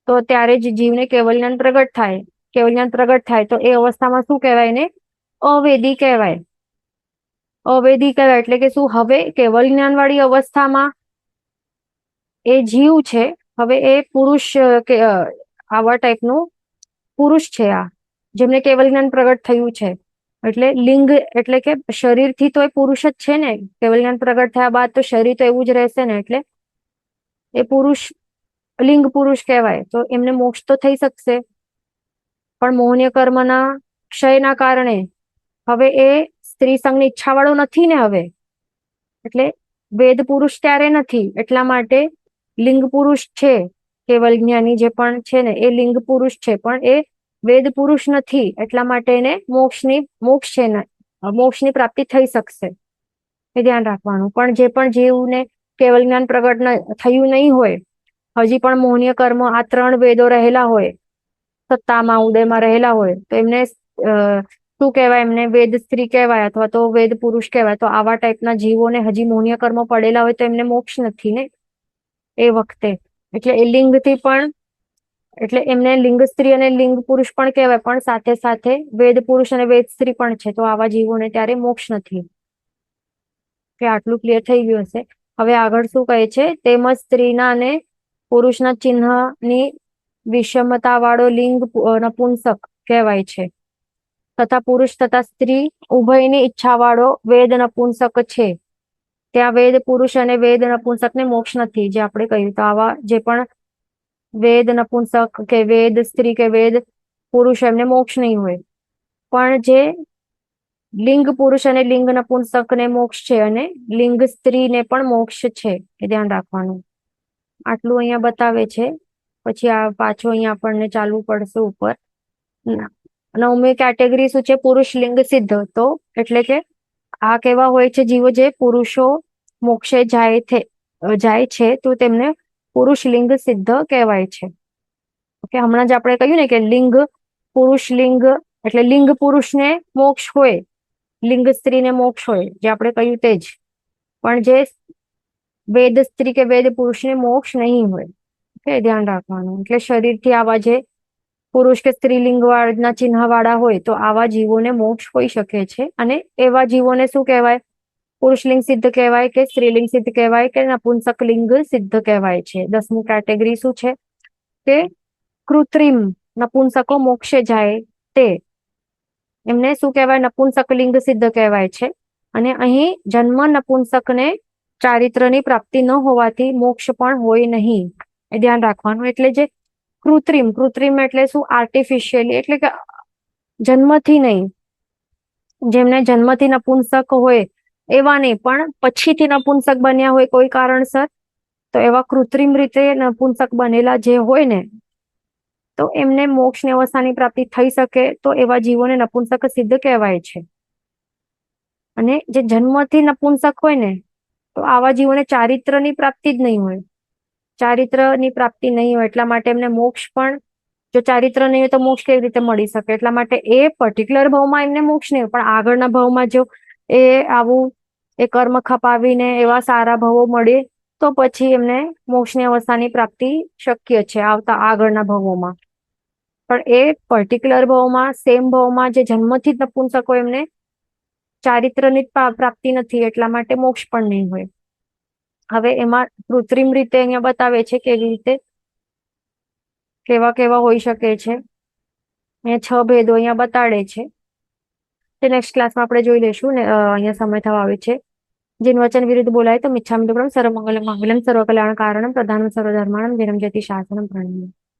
[SPEAKER 1] તો ત્યારે જ જીવને કેવલ જ્ઞાન પ્રગટ થાય. કેવલ જ્ઞાન પ્રગટ થાય તો એ અવસ્થામાં શું કહેવાય ને, અવેદી કહેવાય. અવેદી કહેવાય એટલે કે શું, હવે કેવલ જ્ઞાન વાળી અવસ્થામાં એ જીવ છે, હવે એ પુરુષ કે આવા ટાઈપનું પુરુષ છે આ, જેમને કેવલ જ્ઞાન પ્રગટ થયું છે. એટલે લિંગ એટલે કે શરીરથી તો એ પુરુષ જ છે ને. કેવલ જ્ઞાન પ્રગટ થયા બાદ તો શરીર તો એવું જ રહેશે ને, એટલે એ પુરુષ લિંગ પુરુષ કહેવાય. તો એમને મોક્ષ તો થઈ શકશે, પણ મોહનીય કર્મના ક્ષયના કારણે હવે એ સ્ત્રી સંઘની ઈચ્છા વાળો નથી ને હવે, એટલે વેદ પુરુષ ત્યારે નથી. એટલા માટે લિંગ પુરુષ છે, કેવલ જ્ઞાની જે પણ છે ને એ લિંગ પુરુષ છે, પણ એ વેદ પુરુષ નથી. એટલા માટે એને મોક્ષની પ્રાપ્તિ થઈ શકશે. એ ધ્યાન રાખવાનું. પણ જે પણ જીવને કેવલ જ્ઞાન પ્રગટ થયું નહીં હોય, હજી પણ મોહનીય કર્મ આ 3 વેદો રહેલા હોય, સત્તામાં ઉદયમાં રહેલા હોય, તો એમને શું કહેવાય, એમને વેદ સ્ત્રી કહેવાય અથવા તો વેદ પુરુષ કહેવાય. તો આવા ટાઈપના જીવોને હજી મોહનીય કર્મ પડેલા હોય તો એમને મોક્ષ નથી ને એ વખતે. એટલે એ લિંગથી પણ, એટલે એમને લિંગ સ્ત્રી અને લિંગ પુરુષ પણ કહેવાય, પણ સાથે સાથે વેદ પુરુષ અને વેદ સ્ત્રી પણ છે. તો આવા જીવોને ત્યારે મોક્ષ નથી. કે આટલું ક્લિયર થઈ ગયું હશે. હવે આગળ શું કહે છે, તેમજ સ્ત્રીના અને પુરુષના ચિહ્નની વિષમતા વાળો લિંગ નપુંસક કહેવાય છે, તથા પુરુષ તથા સ્ત્રી ઉભયની ઈચ્છા વાળો વેદ નપુંસક છે. ત્યાં વેદ પુરુષ અને વેદ નપુંસક ને મોક્ષ નથી, જે આપણે કહ્યું. તો આવા જે પણ વેદ નપુંસક કે વેદ સ્ત્રી કે વેદ પુરુષ એમને મોક્ષ નહીં હોય. પણ જે લિંગ પુરુષ અને લિંગ નપુંસક ને મોક્ષ છે અને લિંગ સ્ત્રીને પણ મોક્ષ છે, એ ધ્યાન રાખવાનું. આટલું અહીંયા બતાવે છે. પછી આ પાછો અહીંયા આપણને ચાલવું પડશે ઉપર. 9મી કેટેગરી શું છે, પુરુષ લિંગ સિદ્ધ. તો એટલે કે આ કેવા હોય છે જીવો જે પુરુષો મોક્ષે જાય છે તો તેમને પુરુષ લિંગ સિદ્ધ કહેવાય છે. ઓકે, હમણાં જ આપણે કહ્યું ને કે લિંગ પુરુષ લિંગ એટલે લિંગ પુરુષને મોક્ષ હોય, લિંગ સ્ત્રીને મોક્ષ હોય, જે આપણે કહ્યું તે જ. પણ જે વેદ સ્ત્રી કે વેદ પુરુષને મોક્ષ નહીં હોય. ઓકે, ધ્યાન રાખવાનું. એટલે શરીરથી આવા જે પુરુષ કે સ્ત્રીલિંગ વાળના ચિહ્ન વાળા હોય તો આવા જીવોને મોક્ષ હોઈ શકે છે. અને એવા જીવોને શું કહેવાય, પુરુષલિંગ સિદ્ધ કહેવાય કે સ્ત્રીલિંગ સિદ્ધ કહેવાય કે નપુંસક લિંગ સિદ્ધ કહેવાય છે. 10મી કેટેગરી શું છે કે કૃત્રિમ નપુંસકો મોક્ષે જાય તે, એમને શું કહેવાય, નપુંસક લિંગ સિદ્ધ કહેવાય છે. અને અહીં જન્મ નપુંસકને ચારિત્રની પ્રાપ્તિ ન હોવાથી મોક્ષ પણ હોય નહીં, એ ધ્યાન રાખવાનું. એટલે જે કૃત્રિમ એટલે શું, આર્ટિફિશિયલી, એટલે કે જન્મથી નહીં, જેમને જન્મથી નપુંસક હોય એવા નહીં, પણ પછીથી નપુંસક બન્યા હોય કોઈ કારણસર, તો એવા કૃત્રિમ રીતે નપુંસક બનેલા જે હોય ને, તો એમને મોક્ષની અવસ્થાની પ્રાપ્તિ થઈ શકે. તો એવા જીવોને નપુંસક સિદ્ધ કહેવાય છે. અને જે જન્મથી નપુંસક હોય ને, તો આવા જીવોને ચારિત્રની પ્રાપ્તિ જ નહીં હોય. ચારિત્રની પ્રાપ્તિ નહીં હોય એટલા માટે એમને મોક્ષ પણ, જો ચારિત્ર નહીં હોય તો મોક્ષ કેવી રીતે મળી શકે? એટલા માટે એ પર્ટિક્યુલર ભાવમાં એમને મોક્ષ નહીં હોય, પણ આગળના ભાવમાં જો એ આવું એ કર્મ ખપાવીને એવા સારા ભાવો મળે તો પછી એમને મોક્ષની અવસ્થાની પ્રાપ્તિ શક્ય છે આવતા આગળના ભાવોમાં. પણ એ પર્ટિક્યુલર ભાવમાં, સેમ ભાવમાં જે જન્મથી જ નપુંસક હોય એમને ચારિત્રની પ્રાપ્તિ નથી, એટલા માટે મોક્ષ પણ નહીં હોય. હવે એમાં કૃત્રિમ રીતે અહીંયા બતાવે છે કેવી રીતે, કેવા કેવા હોઈ શકે છે. અહીંયા 6 ભેદો અહીંયા બતાડે છે. તે નેક્સ્ટ ક્લાસમાં આપણે જોઈ લઈશું ને. અહીંયા સમય થવા આવે છે. जिन वचन विरुद्ध बोलाय तो मिच्छामि दुक्कडम सर्वमंगलम मंगलम सर्वकल्याण कारणम प्रधानम सर्वधर्माणम जन्म जयति शासनम प्रणम्य.